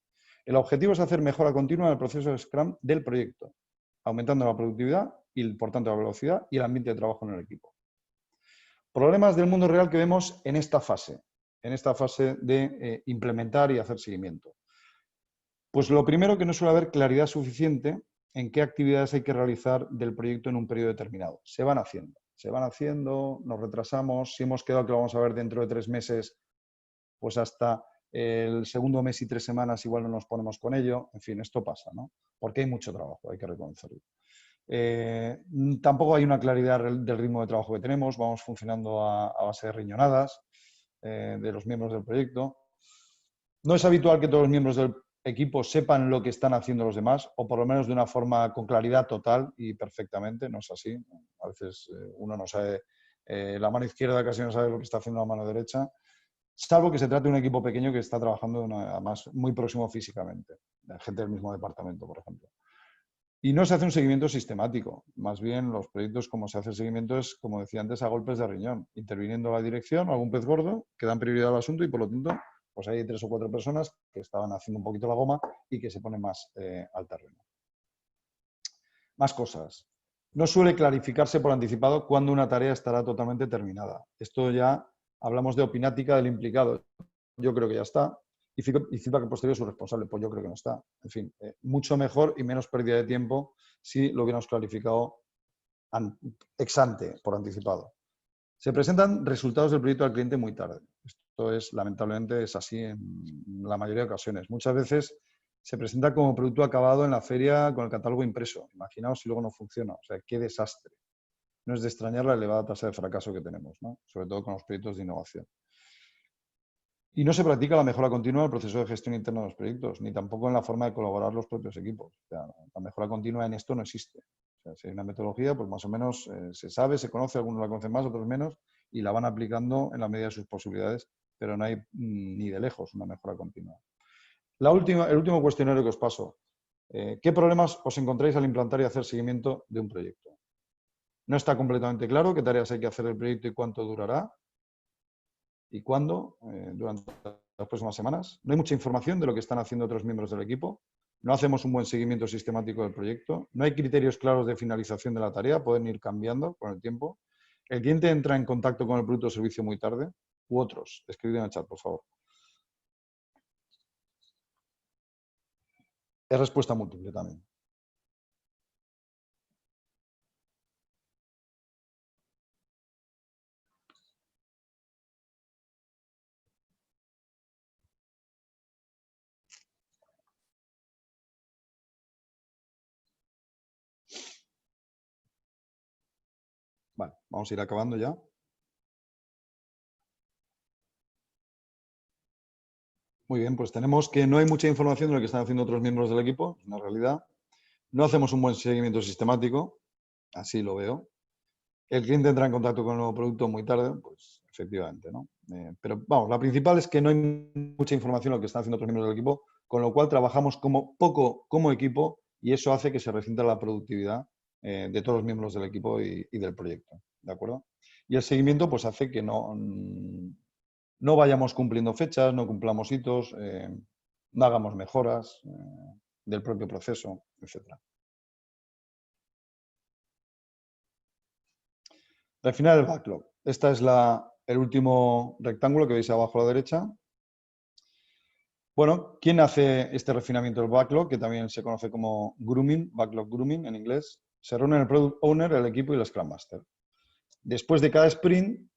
El objetivo es hacer mejora continua en el proceso de Scrum del proyecto, aumentando la productividad y, por tanto, la velocidad y el ambiente de trabajo en el equipo. Problemas del mundo real que vemos en esta fase de implementar y hacer seguimiento. Pues lo primero, que no suele haber claridad suficiente en qué actividades hay que realizar del proyecto en un periodo determinado. Se van haciendo, nos retrasamos, si hemos quedado que lo vamos a ver dentro de 3 meses, pues hasta el segundo mes y 3 semanas igual no nos ponemos con ello. En fin, esto pasa, ¿no? Porque hay mucho trabajo, hay que reconocerlo. Tampoco hay una claridad del ritmo de trabajo que tenemos, vamos funcionando a base de riñonadas de los miembros del proyecto. No es habitual que todos los miembros del equipo sepan lo que están haciendo los demás, o por lo menos de una forma con claridad total y perfectamente, no es así. A veces uno no sabe, la mano izquierda casi no sabe lo que está haciendo la mano derecha, salvo que se trate de un equipo pequeño que está trabajando además muy próximo físicamente, gente del mismo departamento, por ejemplo. Y no se hace un seguimiento sistemático. Más bien, los proyectos, como se hace el seguimiento, es, como decía antes, a golpes de riñón, interviniendo la dirección o algún pez gordo que dan prioridad al asunto y, por lo tanto, pues hay 3 o 4 personas que estaban haciendo un poquito la goma y que se ponen más al terreno. Más cosas. No suele clarificarse por anticipado cuándo una tarea estará totalmente terminada. Esto ya hablamos de opinática del implicado. Yo creo que ya está. Y feedback posterior es su responsable. Pues yo creo que no está. En fin, mucho mejor y menos pérdida de tiempo si lo hubiéramos clarificado ex ante, por anticipado. Se presentan resultados del proyecto al cliente muy tarde. Esto es, lamentablemente, es así en la mayoría de ocasiones. Muchas veces se presenta como producto acabado en la feria con el catálogo impreso. Imaginaos si luego no funciona. O sea, qué desastre. No es de extrañar la elevada tasa de fracaso que tenemos, ¿no? Sobre todo con los proyectos de innovación. Y no se practica la mejora continua en el proceso de gestión interna de los proyectos, ni tampoco en la forma de colaborar los propios equipos. O sea, la mejora continua en esto no existe. O sea, si hay una metodología, pues más o menos se sabe, se conoce, algunos la conocen más, otros menos, y la van aplicando en la medida de sus posibilidades, pero no hay ni de lejos una mejora continua. El último cuestionario que os paso. ¿Qué problemas os encontráis al implantar y hacer seguimiento de un proyecto? No está completamente claro qué tareas hay que hacer del proyecto y cuánto durará y cuándo durante las próximas semanas. No hay mucha información de lo que están haciendo otros miembros del equipo. No hacemos un buen seguimiento sistemático del proyecto. No hay criterios claros de finalización de la tarea. Pueden ir cambiando con el tiempo. El cliente entra en contacto con el producto o servicio muy tarde. U otros. Escribid en el chat, por favor. Es respuesta múltiple también. Vale, vamos a ir acabando ya. Muy bien, pues tenemos que no hay mucha información de lo que están haciendo otros miembros del equipo, es una realidad. No hacemos un buen seguimiento sistemático, así lo veo. El cliente entra en contacto con el nuevo producto muy tarde, pues efectivamente, ¿no? Pero vamos, la principal es que no hay mucha información de lo que están haciendo otros miembros del equipo, con lo cual trabajamos poco como equipo y eso hace que se resienta la productividad de todos los miembros del equipo y del proyecto, ¿de acuerdo? Y el seguimiento pues hace que no vayamos cumpliendo fechas, no cumplamos hitos, no hagamos mejoras del propio proceso, etcétera. Refinar el backlog. Este es el último rectángulo que veis abajo a la derecha. Bueno, ¿quién hace este refinamiento del backlog? Que también se conoce como grooming, backlog grooming en inglés. Se reúnen el Product Owner, el equipo y el Scrum Master. Después de cada sprint,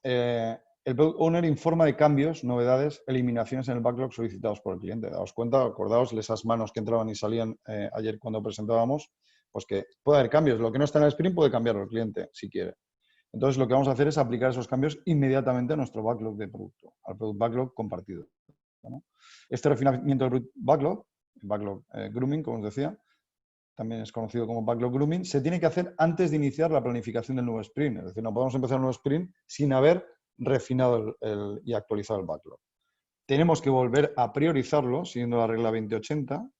el Product Owner informa de cambios, novedades, eliminaciones en el backlog solicitados por el cliente. Daos cuenta, acordaos de esas manos que entraban y salían ayer cuando presentábamos, pues que puede haber cambios. Lo que no está en el sprint puede cambiarlo el cliente, si quiere. Entonces, lo que vamos a hacer es aplicar esos cambios inmediatamente a nuestro backlog de producto, al Product Backlog compartido, ¿no? Este refinamiento del backlog, el backlog grooming, como os decía, también es conocido como backlog grooming, se tiene que hacer antes de iniciar la planificación del nuevo sprint. Es decir, no podemos empezar un nuevo sprint sin haber refinado y actualizado el backlog. Tenemos que volver a priorizarlo siguiendo la regla 20-80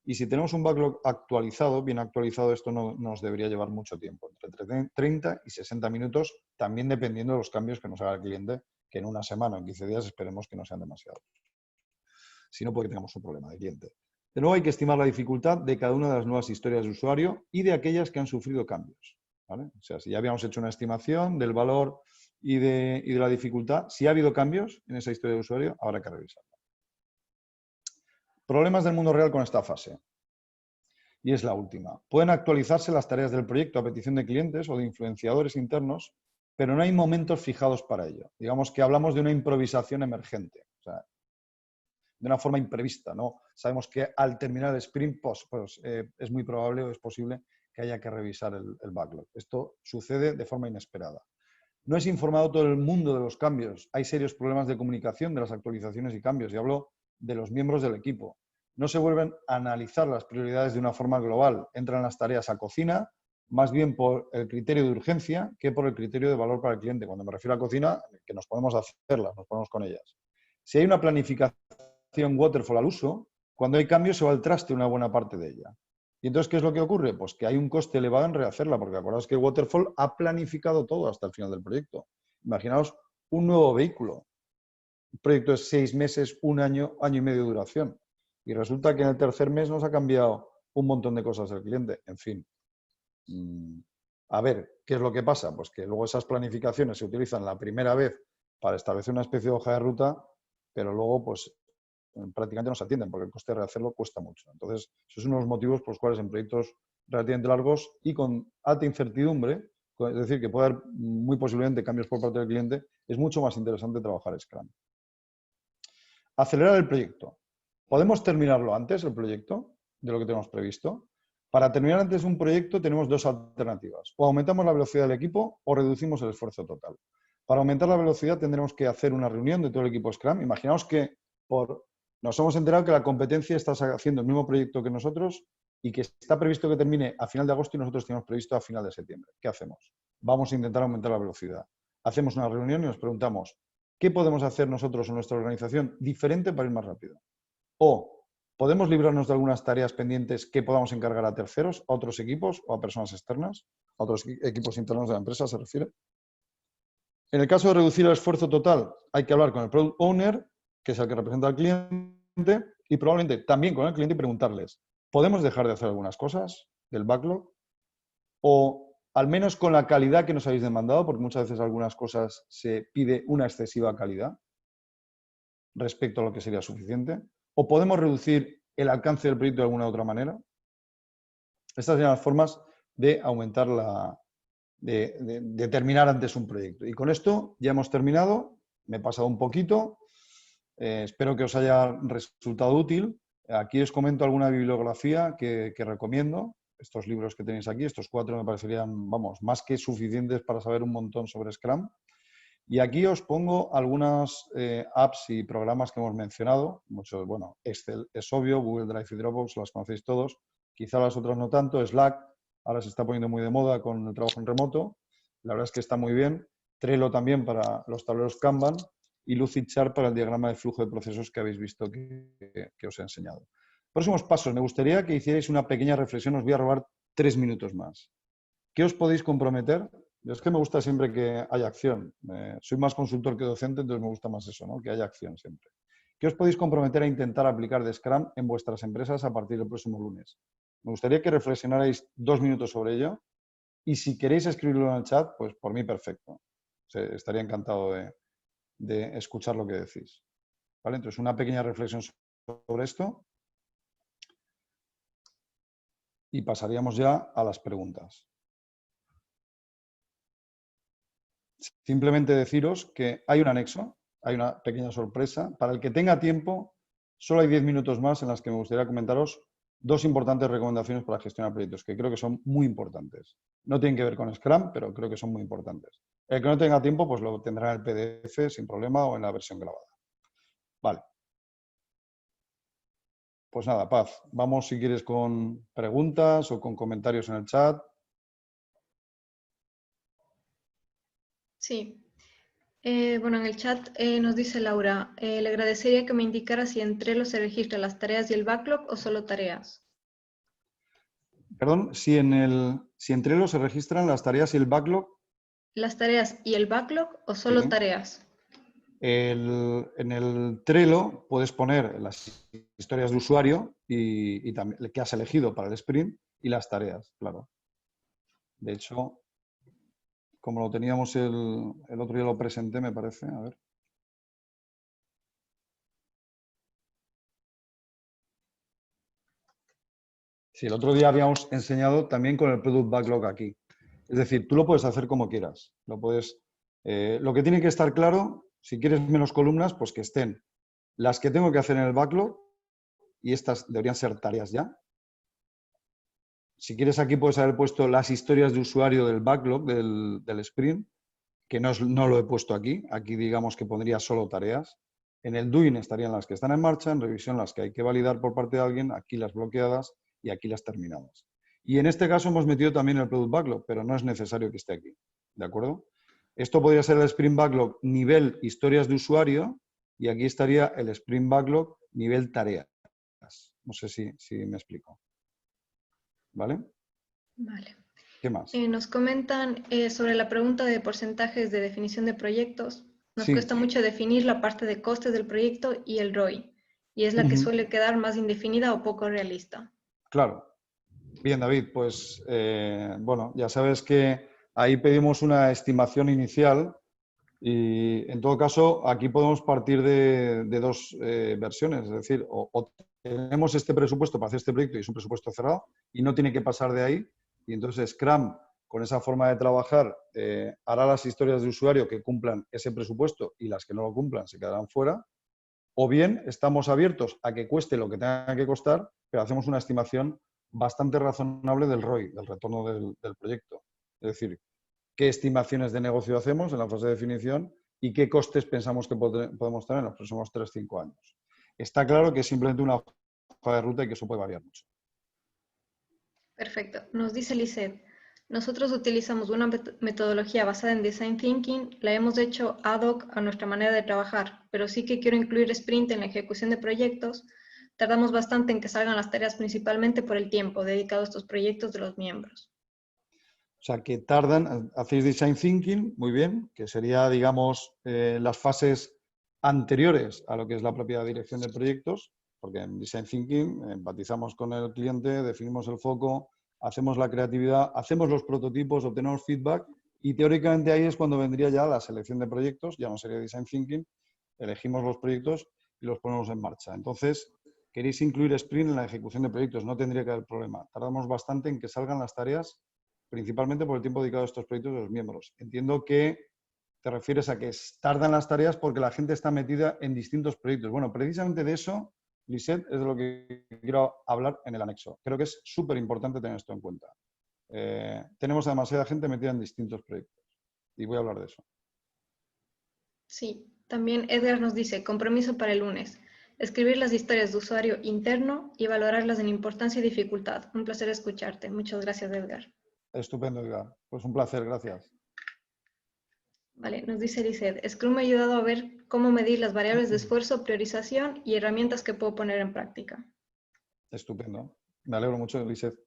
y si tenemos un backlog actualizado, bien actualizado, esto no nos debería llevar mucho tiempo, entre 30 y 60 minutos, también dependiendo de los cambios que nos haga el cliente, que en una semana o en 15 días esperemos que no sean demasiados. Si no, puede que tengamos un problema de cliente. De nuevo, hay que estimar la dificultad de cada una de las nuevas historias de usuario y de aquellas que han sufrido cambios, ¿vale? O sea, si ya habíamos hecho una estimación del valor y de la dificultad, si ha habido cambios en esa historia de usuario, habrá que revisarla. Problemas del mundo real con esta fase. Y es la última. Pueden actualizarse las tareas del proyecto a petición de clientes o de influenciadores internos, pero no hay momentos fijados para ello. Digamos que hablamos de una improvisación emergente. O sea, de una forma imprevista, ¿no? Sabemos que al terminar el sprint, es muy probable o es posible que haya que revisar el backlog. Esto sucede de forma inesperada. No es informado todo el mundo de los cambios. Hay serios problemas de comunicación de las actualizaciones y cambios. Y hablo de los miembros del equipo. No se vuelven a analizar las prioridades de una forma global. Entran las tareas a cocina, más bien por el criterio de urgencia que por el criterio de valor para el cliente. Cuando me refiero a cocina, que nos ponemos a hacerlas, nos ponemos con ellas. Si hay una planificación waterfall al uso, cuando hay cambios se va al traste una buena parte de ella. ¿Y entonces qué es lo que ocurre? Pues que hay un coste elevado en rehacerla, porque acordaos que waterfall ha planificado todo hasta el final del proyecto. Imaginaos un nuevo vehículo. El proyecto es 6 meses, 1 año, año y medio de duración. Y resulta que en el tercer mes nos ha cambiado un montón de cosas el cliente. En fin. A ver, ¿qué es lo que pasa? Pues que luego esas planificaciones se utilizan la primera vez para establecer una especie de hoja de ruta, pero luego pues prácticamente no se atienden porque el coste de rehacerlo cuesta mucho. Entonces, esos son uno de los motivos por los cuales en proyectos relativamente largos y con alta incertidumbre, es decir, que puede haber muy posiblemente cambios por parte del cliente, es mucho más interesante trabajar Scrum. Acelerar el proyecto. ¿Podemos terminarlo antes, el proyecto, de lo que tenemos previsto? Para terminar antes un proyecto tenemos dos alternativas. O aumentamos la velocidad del equipo o reducimos el esfuerzo total. Para aumentar la velocidad tendremos que hacer una reunión de todo el equipo Scrum. Imaginaos que nos hemos enterado que la competencia está haciendo el mismo proyecto que nosotros y que está previsto que termine a final de agosto y nosotros tenemos previsto a final de septiembre. ¿Qué hacemos? Vamos a intentar aumentar la velocidad. Hacemos una reunión y nos preguntamos, ¿qué podemos hacer nosotros en nuestra organización diferente para ir más rápido? O podemos librarnos de algunas tareas pendientes que podamos encargar a terceros, a otros equipos o a personas externas, a otros equipos internos de la empresa se refiere. En el caso de reducir el esfuerzo total, hay que hablar con el Product Owner, que es el que representa al cliente, y probablemente también con el cliente y preguntarles, ¿podemos dejar de hacer algunas cosas del backlog? O al menos con la calidad que nos habéis demandado, porque muchas veces algunas cosas se pide una excesiva calidad respecto a lo que sería suficiente. ¿O podemos reducir el alcance del proyecto de alguna otra manera? Estas serían las formas de aumentar de terminar antes un proyecto. Y con esto ya hemos terminado. Me he pasado un poquito. Espero que os haya resultado útil. Aquí os comento alguna bibliografía que recomiendo. Estos libros que tenéis aquí, estos 4 me parecerían, vamos, más que suficientes para saber un montón sobre Scrum. Y aquí os pongo algunas apps y programas que hemos mencionado. Muchos, bueno, Excel es obvio, Google Drive y Dropbox las conocéis todos. Quizá las otras no tanto. Slack ahora se está poniendo muy de moda con el trabajo en remoto. La verdad es que está muy bien. Trello también para los tableros Kanban y Lucidchart para el diagrama de flujo de procesos que habéis visto que os he enseñado. Próximos pasos. Me gustaría que hicierais una pequeña reflexión. Os voy a robar 3 minutos más. ¿Qué os podéis comprometer? Yo es que me gusta siempre que haya acción. Soy más consultor que docente, entonces me gusta más eso, ¿no? Que haya acción siempre. ¿Qué os podéis comprometer a intentar aplicar de Scrum en vuestras empresas a partir del próximo lunes? Me gustaría que reflexionarais 2 minutos sobre ello y si queréis escribirlo en el chat, pues por mí perfecto. Estaría encantado de escuchar lo que decís. ¿Vale? Entonces, una pequeña reflexión sobre esto. Y pasaríamos ya a las preguntas. Simplemente deciros que hay un anexo, hay una pequeña sorpresa. Para el que tenga tiempo, solo hay 10 minutos más en las que me gustaría comentaros dos importantes recomendaciones para gestionar proyectos, que creo que son muy importantes. No tienen que ver con Scrum, pero creo que son muy importantes. El que no tenga tiempo, pues lo tendrá en el PDF sin problema o en la versión grabada. Vale. Pues nada, Paz, vamos si quieres con preguntas o con comentarios en el chat. Sí. Bueno, en el chat nos dice Laura, le agradecería que me indicara si en Trello se registran las tareas y el backlog o solo tareas. Perdón, si en Trello se registran las tareas y el backlog. ¿Las tareas y el backlog o Sí. solo tareas? En el Trello puedes poner las historias de usuario y también que has elegido para el sprint y las tareas, claro. De hecho, como lo teníamos el otro día lo presenté, me parece. A ver. Sí, el otro día habíamos enseñado también con el Product Backlog aquí. Es decir, tú lo puedes hacer como quieras. Lo que tiene que estar claro, si quieres menos columnas, pues que estén las que tengo que hacer en el backlog, y estas deberían ser tareas ya. Si quieres, aquí puedes haber puesto las historias de usuario del backlog, del sprint, que no lo he puesto aquí. Aquí digamos que pondría solo tareas. En el doing estarían las que están en marcha, en revisión las que hay que validar por parte de alguien, aquí las bloqueadas y aquí las terminadas. Y en este caso hemos metido también el product backlog, pero no es necesario que esté aquí. ¿De acuerdo? Esto podría ser el sprint backlog nivel historias de usuario y aquí estaría el sprint backlog nivel tareas. No sé si me explico. ¿Vale? Vale. ¿Qué más? Nos comentan sobre la pregunta de porcentajes de definición de proyectos. Nos Sí. cuesta mucho definir la parte de costes del proyecto y el ROI, y es la que suele quedar más indefinida o poco realista. Claro. Bien, David, pues bueno, ya sabes que ahí pedimos una estimación inicial y en todo caso aquí podemos partir de dos versiones, es decir, o tenemos este presupuesto para hacer este proyecto y es un presupuesto cerrado y no tiene que pasar de ahí y entonces Scrum con esa forma de trabajar hará las historias de usuario que cumplan ese presupuesto y las que no lo cumplan se quedarán fuera, o bien estamos abiertos a que cueste lo que tenga que costar, pero hacemos una estimación bastante razonable del ROI, del retorno del proyecto. Es decir, qué estimaciones de negocio hacemos en la fase de definición y qué costes pensamos que podemos tener en los próximos 3-5 años. Está claro que es simplemente una hoja de ruta y que eso puede variar mucho. Perfecto. Nos dice Lisette, nosotros utilizamos una metodología basada en Design Thinking, la hemos hecho ad hoc a nuestra manera de trabajar, pero sí que quiero incluir sprint en la ejecución de proyectos. Tardamos bastante en que salgan las tareas principalmente por el tiempo dedicado a estos proyectos de los miembros. O sea, que tardan, hacéis Design Thinking, muy bien, que sería, digamos, las fases anteriores a lo que es la propia dirección de proyectos, porque en Design Thinking empatizamos con el cliente, definimos el foco, hacemos la creatividad, hacemos los prototipos, obtenemos feedback y teóricamente ahí es cuando vendría ya la selección de proyectos, ya no sería Design Thinking, elegimos los proyectos y los ponemos en marcha. Entonces, queréis incluir sprint en la ejecución de proyectos, no tendría que haber problema. Tardamos bastante en que salgan las tareas principalmente por el tiempo dedicado a estos proyectos de los miembros. Entiendo que te refieres a que tardan las tareas porque la gente está metida en distintos proyectos. Bueno, precisamente de eso, Lisette, es de lo que quiero hablar en el anexo. Creo que es súper importante tener esto en cuenta. Tenemos a demasiada gente metida en distintos proyectos y voy a hablar de eso. Sí, también Edgar nos dice, compromiso para el lunes. Escribir las historias de usuario interno y valorarlas en importancia y dificultad. Un placer escucharte. Muchas gracias, Edgar. Estupendo, Edgar. Pues un placer, gracias. Vale, nos dice Lizeth, Scrum me ha ayudado a ver cómo medir las variables de esfuerzo, priorización y herramientas que puedo poner en práctica. Estupendo. Me alegro mucho, Lisette.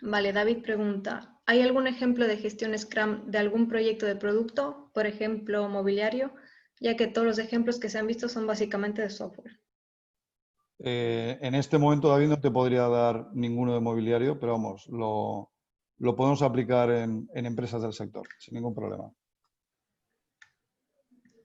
Vale, David pregunta, ¿hay algún ejemplo de gestión Scrum de algún proyecto de producto, por ejemplo, mobiliario, ya que todos los ejemplos que se han visto son básicamente de software? En este momento, David, no te podría dar ninguno de mobiliario, pero vamos, lo podemos aplicar en empresas del sector, sin ningún problema.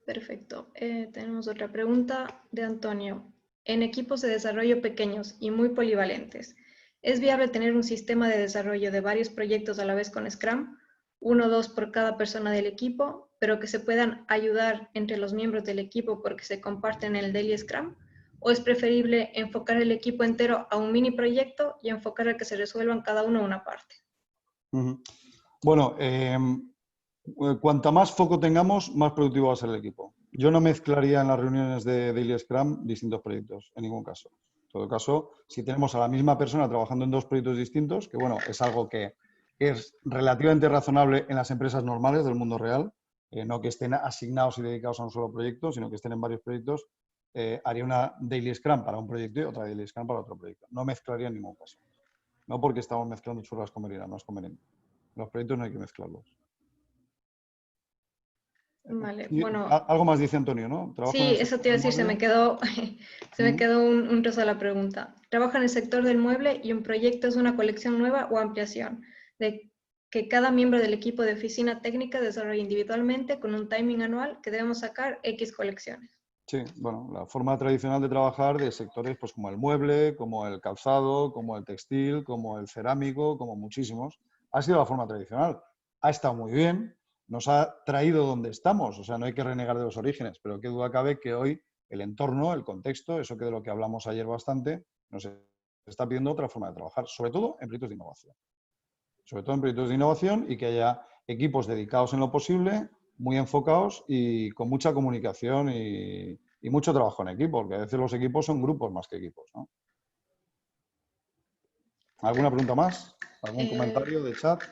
Perfecto. Tenemos otra pregunta de Antonio. en equipos de desarrollo pequeños y muy polivalentes, ¿es viable tener un sistema de desarrollo de varios proyectos a la vez con Scrum, 1 o 2 por cada persona del equipo, pero que se puedan ayudar entre los miembros del equipo porque se comparten el Daily Scrum? ¿O es preferible enfocar el equipo entero a un mini proyecto y enfocar a que se resuelvan cada uno una parte? Bueno, cuanta más foco tengamos, más productivo va a ser el equipo. Yo no mezclaría en las reuniones de Daily Scrum distintos proyectos, en ningún caso. En todo caso, si tenemos a la misma persona trabajando en 2 proyectos distintos, que bueno, es algo que es relativamente razonable en las empresas normales del mundo real, no que estén asignados y dedicados a un solo proyecto, sino que estén en varios proyectos, haría una Daily Scrum para un proyecto y otra Daily Scrum para otro proyecto. No mezclaría en ningún caso. No porque estamos mezclando churras con merinas, no es conveniente. Los proyectos no hay que mezclarlos. Vale, Sí, bueno, algo más dice Antonio, ¿no? Trabajo en sí, el eso sector te iba a del decir, se me mueble. quedó, se me Mm. quedó un trozo de la pregunta. ¿Trabaja en el sector del mueble y un proyecto es una colección nueva o ampliación? De que cada miembro del equipo de oficina técnica desarrolle individualmente con un timing anual que debemos sacar X colecciones. Sí, bueno, la forma tradicional de trabajar de sectores pues, como el mueble, como el calzado, como el textil, como el cerámico, como muchísimos, ha sido la forma tradicional. Ha estado muy bien, nos ha traído donde estamos, o sea, no hay que renegar de los orígenes, pero qué duda cabe que hoy el entorno, el contexto, eso que de lo que hablamos ayer bastante, nos está pidiendo otra forma de trabajar, sobre todo en proyectos de innovación. Sobre todo en proyectos de innovación y que haya equipos dedicados en lo posible, muy enfocados y con mucha comunicación y mucho trabajo en equipo, porque a veces los equipos son grupos más que equipos, ¿no? ¿Alguna pregunta más? ¿Algún Eh, comentario de chat?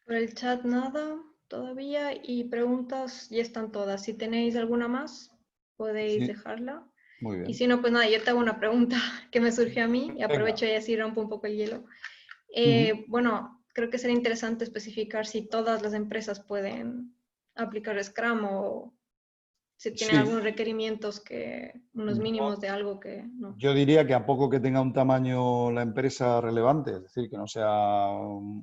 por el chat nada todavía y preguntas ya están todas. Si tenéis alguna más, podéis Sí, dejarla. muy Y bien. si no, pues nada, yo te hago una pregunta que me surgió a mí y Venga. aprovecho y así rompo un poco el hielo. Ujú. Bueno, creo que sería interesante especificar si todas las empresas pueden aplicar Scrum o si tienen Sí, algunos requerimientos que, unos yo, mínimos de algo que no. yo diría que a poco que tenga un tamaño la empresa relevante, es decir, que no sea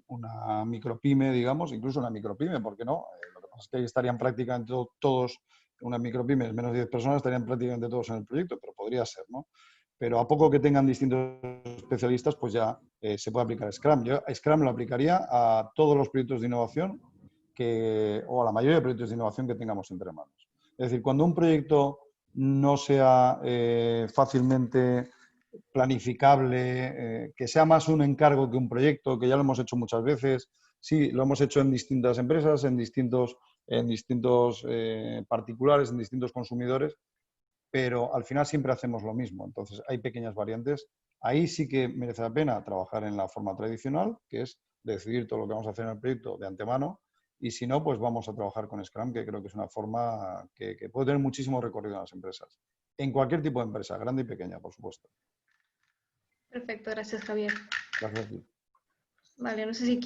una micropyme, digamos, incluso una micropyme, ¿por qué no? Lo que pasa es que ahí estarían prácticamente todos, unas micropymes, menos de 10 personas, estarían prácticamente todos en el proyecto, pero podría ser, ¿no? Pero a poco que tengan distintos especialistas, pues ya se puede aplicar Scrum. Yo Scrum lo aplicaría a todos los proyectos de innovación o a la mayoría de proyectos de innovación que tengamos entre manos. Es decir, cuando un proyecto no sea fácilmente planificable, que sea más un encargo que un proyecto, que ya lo hemos hecho muchas veces. Sí, lo hemos hecho en distintas empresas, en distintos particulares, en distintos consumidores, pero al final siempre hacemos lo mismo. Entonces, hay pequeñas variantes. Ahí sí que merece la pena trabajar en la forma tradicional, que es decidir todo lo que vamos a hacer en el proyecto de antemano. Y si no, pues vamos a trabajar con Scrum, que creo que es una forma que puede tener muchísimo recorrido en las empresas. En cualquier tipo de empresa, grande y pequeña, por supuesto. Perfecto, gracias Javier. Gracias a ti. Vale, no sé si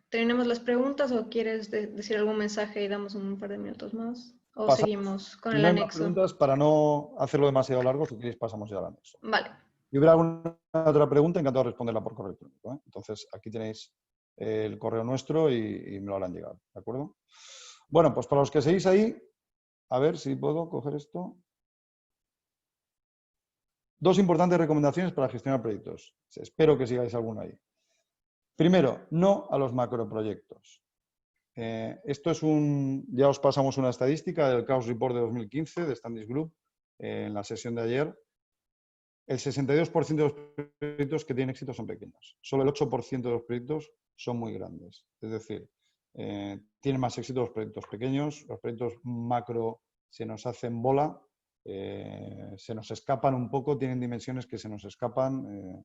terminamos las preguntas o quieres decir algún mensaje y damos un par de minutos más o Pasamos. seguimos con Si el no hay más anexo. preguntas, para no hacerlo demasiado largo, si queréis pasamos ya al anexo. Vale, Si hubiera alguna otra pregunta, encantado de responderla por correo electrónico, ¿eh? Entonces, aquí tenéis el correo nuestro y me lo harán llegar, ¿de acuerdo? Bueno, pues para los que seguís ahí, a ver si puedo coger esto. 2 importantes recomendaciones para gestionar proyectos. Espero que sigáis alguno ahí. Primero, no a los macroproyectos. Esto es ya os pasamos una estadística del Chaos Report de 2015 de Standish Group en la sesión de ayer. El 62% de los proyectos que tienen éxito son pequeños. Solo el 8% de los proyectos son muy grandes. Es decir, tienen más éxito los proyectos pequeños, los proyectos macro se nos hacen bola, se nos escapan un poco, tienen dimensiones que se nos escapan,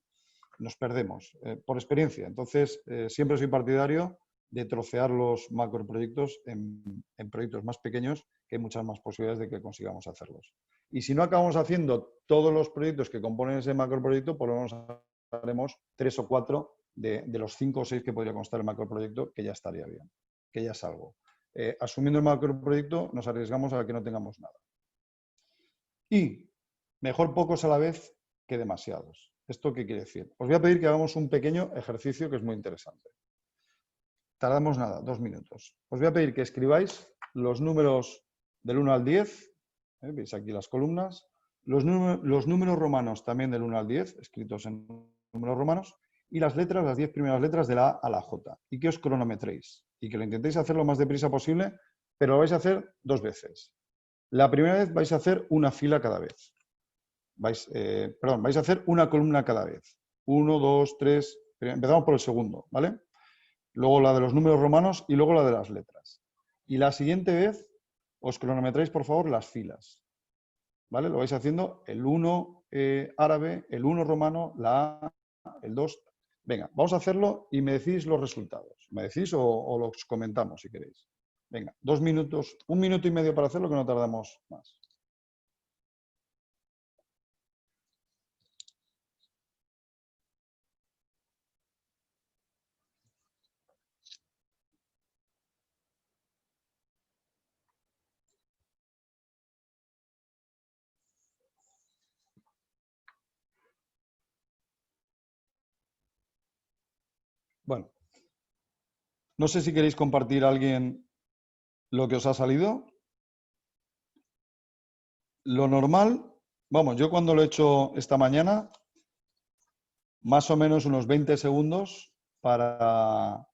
nos perdemos, por experiencia. Entonces, siempre soy partidario de trocear los macroproyectos en proyectos más pequeños, que hay muchas más posibilidades de que consigamos hacerlos. Y si no acabamos haciendo todos los proyectos que componen ese macroproyecto, por lo menos haremos 3 o 4 de los 5 o 6 que podría constar el macroproyecto, que ya estaría bien, que ya es algo. Asumiendo el macroproyecto, nos arriesgamos a que no tengamos nada. Y mejor pocos a la vez que demasiados. ¿Esto qué quiere decir? Os voy a pedir que hagamos un pequeño ejercicio que es muy interesante. Tardamos nada, 2 minutos. Os voy a pedir que escribáis los números del 1 al 10. Veis aquí las columnas. los números romanos también del 1 al 10, escritos en números romanos, y las letras, las 10 primeras letras de la A a la J. Y que os cronometréis. Y que lo intentéis hacer lo más deprisa posible, pero lo vais a hacer 2 veces. La primera vez vais a hacer una fila cada vez. Vais a hacer una columna cada vez. 1, 2, 3. Empezamos por el segundo, ¿vale? Luego la de los números romanos y luego la de las letras. Y la siguiente vez os cronometráis, por favor, las filas. ¿Vale? Lo vais haciendo el 1 árabe, el 1 romano, la A, el 2. Venga, vamos a hacerlo y me decís los resultados. ¿Me decís o los comentamos si queréis? Venga, 2 minutos, 1 minuto y medio para hacerlo, que no tardamos más. Bueno, no sé si queréis compartir a alguien lo que os ha salido. Lo normal, vamos, yo cuando lo he hecho esta mañana, más o menos unos 20 segundos para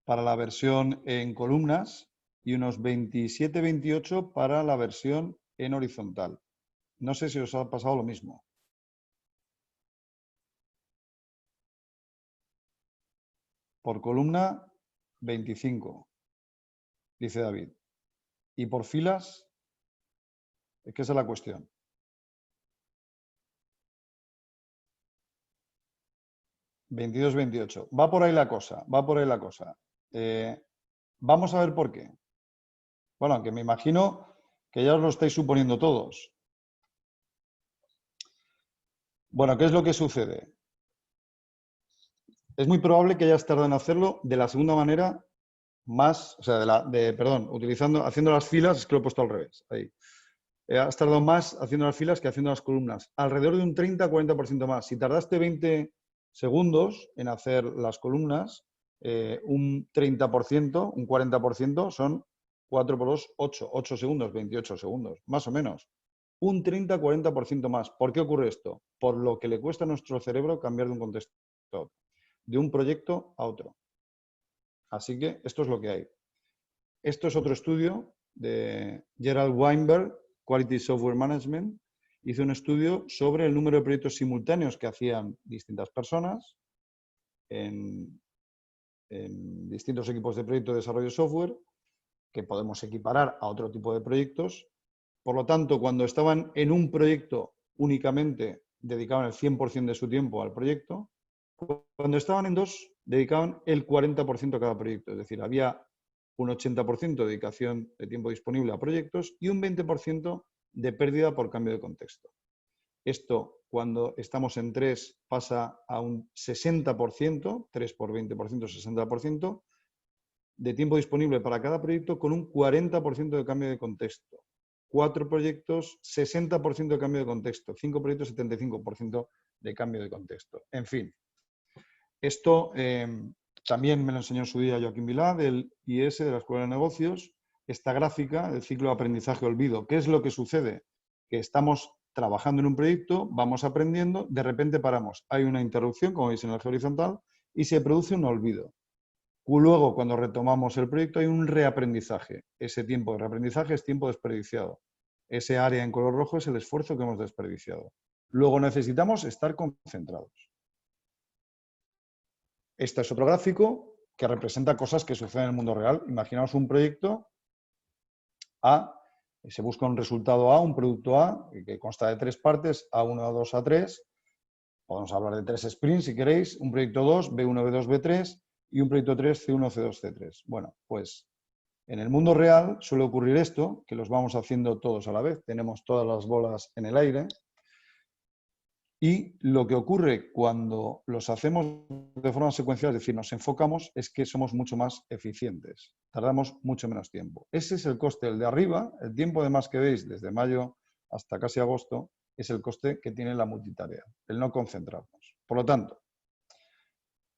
la versión en columnas y unos 27-28 para la versión en horizontal. No sé si os ha pasado lo mismo. Por columna, 25, dice David. Y por filas, es que esa es la cuestión. (22-28). Va por ahí la cosa, va por ahí la cosa. Vamos a ver por qué. Bueno, aunque me imagino que ya os lo estáis suponiendo todos. Bueno, ¿qué es lo que sucede? Es muy probable que hayas tardado en hacerlo de la segunda manera más, o sea, haciendo las filas, es que lo he puesto al revés, ahí. Has tardado más haciendo las filas que haciendo las columnas. Alrededor de un 30-40% más. Si tardaste 20 segundos en hacer las columnas, un 30%, un 40% son 4 por 2, 8. 8 segundos, 28 segundos, más o menos. Un 30-40% más. ¿Por qué ocurre esto? Por lo que le cuesta a nuestro cerebro cambiar de un contexto a otro, de un proyecto a otro. Así que esto es lo que hay. Esto es otro estudio de Gerald Weinberg, Quality Software Management. Hizo un estudio sobre el número de proyectos simultáneos que hacían distintas personas en distintos equipos de proyecto de desarrollo de software, que podemos equiparar a otro tipo de proyectos. Por lo tanto, cuando estaban en un proyecto únicamente dedicaban el 100% de su tiempo al proyecto. Cuando estaban en dos, dedicaban el 40% a cada proyecto. Es decir, había un 80% de dedicación de tiempo disponible a proyectos y un 20% de pérdida por cambio de contexto. Esto, cuando estamos en 3, pasa a un 60%, 3 por 20%, 60% de tiempo disponible para cada proyecto con un 40% de cambio de contexto. 4 proyectos, 60% de cambio de contexto. 5 proyectos, 75% de cambio de contexto. En fin, esto también me lo enseñó en su día Joaquín Vilá, del IES, de la Escuela de Negocios, esta gráfica del ciclo de aprendizaje-olvido. ¿Qué es lo que sucede? Que estamos trabajando en un proyecto, vamos aprendiendo, de repente paramos. Hay una interrupción, como veis en el eje horizontal, y se produce un olvido. Luego, cuando retomamos el proyecto, hay un reaprendizaje. Ese tiempo de reaprendizaje es tiempo desperdiciado. Ese área en color rojo es el esfuerzo que hemos desperdiciado. Luego necesitamos estar concentrados. Este es otro gráfico que representa cosas que suceden en el mundo real. Imaginaos un proyecto A, se busca un resultado A, un producto A, que consta de 3 partes, A1, A2, A3. Podemos hablar de 3 sprints si queréis. Un proyecto 2, B1, B2, B3 y un proyecto 3, C1, C2, C3. Bueno, pues en el mundo real suele ocurrir esto, que los vamos haciendo todos a la vez. Tenemos todas las bolas en el aire. Y lo que ocurre cuando los hacemos de forma secuencial, es decir, nos enfocamos, es que somos mucho más eficientes. Tardamos mucho menos tiempo. Ese es el coste. El de arriba, el tiempo de más que veis desde mayo hasta casi agosto, es el coste que tiene la multitarea, el no concentrarnos. Por lo tanto,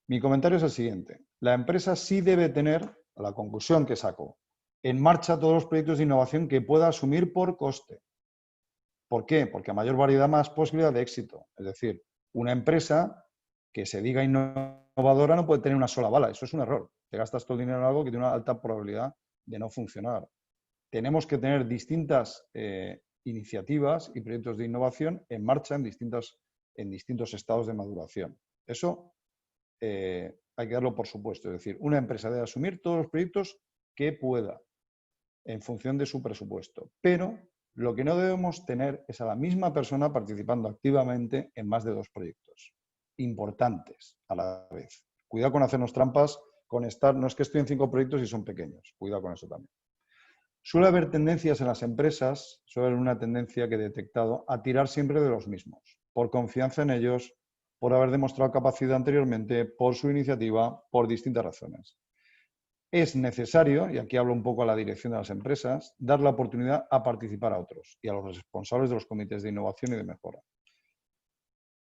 mi comentario es el siguiente. La empresa sí debe tener, la conclusión que saco, en marcha todos los proyectos de innovación que pueda asumir por coste. ¿Por qué? Porque a mayor variedad, más posibilidad de éxito. Es decir, una empresa que se diga innovadora no puede tener una sola bala. Eso es un error. Te gastas todo el dinero en algo que tiene una alta probabilidad de no funcionar. Tenemos que tener distintas iniciativas y proyectos de innovación en marcha en distintos estados de maduración. Eso hay que darlo por supuesto. Es decir, una empresa debe asumir todos los proyectos que pueda en función de su presupuesto. Pero lo que no debemos tener es a la misma persona participando activamente en más de 2 proyectos importantes a la vez. Cuidado con hacernos trampas, con estar, no es que estoy en 5 proyectos y son pequeños, cuidado con eso también. Suele haber tendencias en las empresas, suele haber una tendencia que he detectado a tirar siempre de los mismos, por confianza en ellos, por haber demostrado capacidad anteriormente, por su iniciativa, por distintas razones. Es necesario, y aquí hablo un poco a la dirección de las empresas, dar la oportunidad a participar a otros y a los responsables de los comités de innovación y de mejora.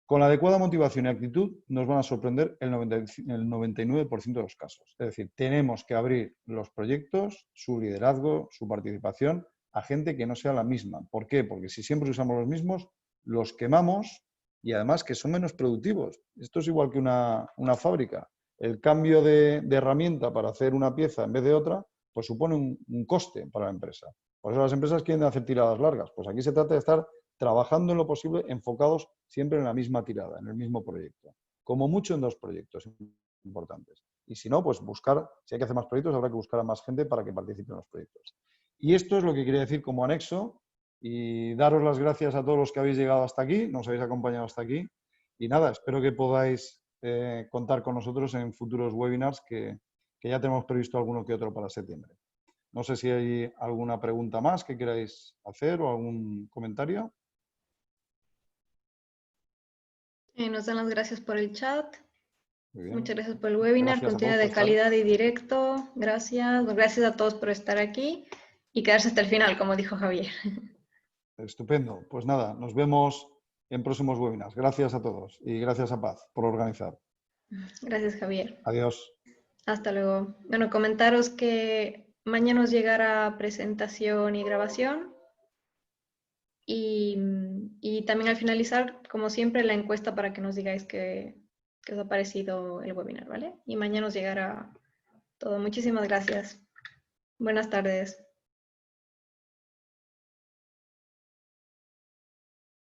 Con la adecuada motivación y actitud nos van a sorprender el 99% de los casos. Es decir, tenemos que abrir los proyectos, su liderazgo, su participación, a gente que no sea la misma. ¿Por qué? Porque si siempre usamos los mismos, los quemamos y además que son menos productivos. Esto es igual que una fábrica. El cambio de herramienta para hacer una pieza en vez de otra, pues supone un coste para la empresa. Por eso las empresas quieren hacer tiradas largas. Pues aquí se trata de estar trabajando en lo posible, enfocados siempre en la misma tirada, en el mismo proyecto. Como mucho en 2 proyectos importantes. Y si no, pues buscar, si hay que hacer más proyectos, habrá que buscar a más gente para que participe en los proyectos. Y esto es lo que quería decir como anexo y daros las gracias a todos los que habéis llegado hasta aquí, nos habéis acompañado hasta aquí. Y nada, espero que podáis contar con nosotros en futuros webinars que ya tenemos previsto alguno que otro para septiembre. No sé si hay alguna pregunta más que queráis hacer o algún comentario. Nos dan las gracias por el chat. Muy bien. Muchas gracias por el webinar, Gracias a todos contenido por de estar. calidad y directo. Gracias. Gracias a todos por estar aquí y quedarse hasta el final, como dijo Javier. Estupendo. Pues nada, nos vemos en próximos webinars. Gracias a todos y gracias a Paz por organizar. Gracias, Javier. Adiós. Hasta luego. Bueno, comentaros que mañana nos llegará presentación y grabación. Y también al finalizar, como siempre, la encuesta para que nos digáis qué os ha parecido el webinar, ¿vale? Y mañana nos llegará todo. Muchísimas gracias. Buenas tardes.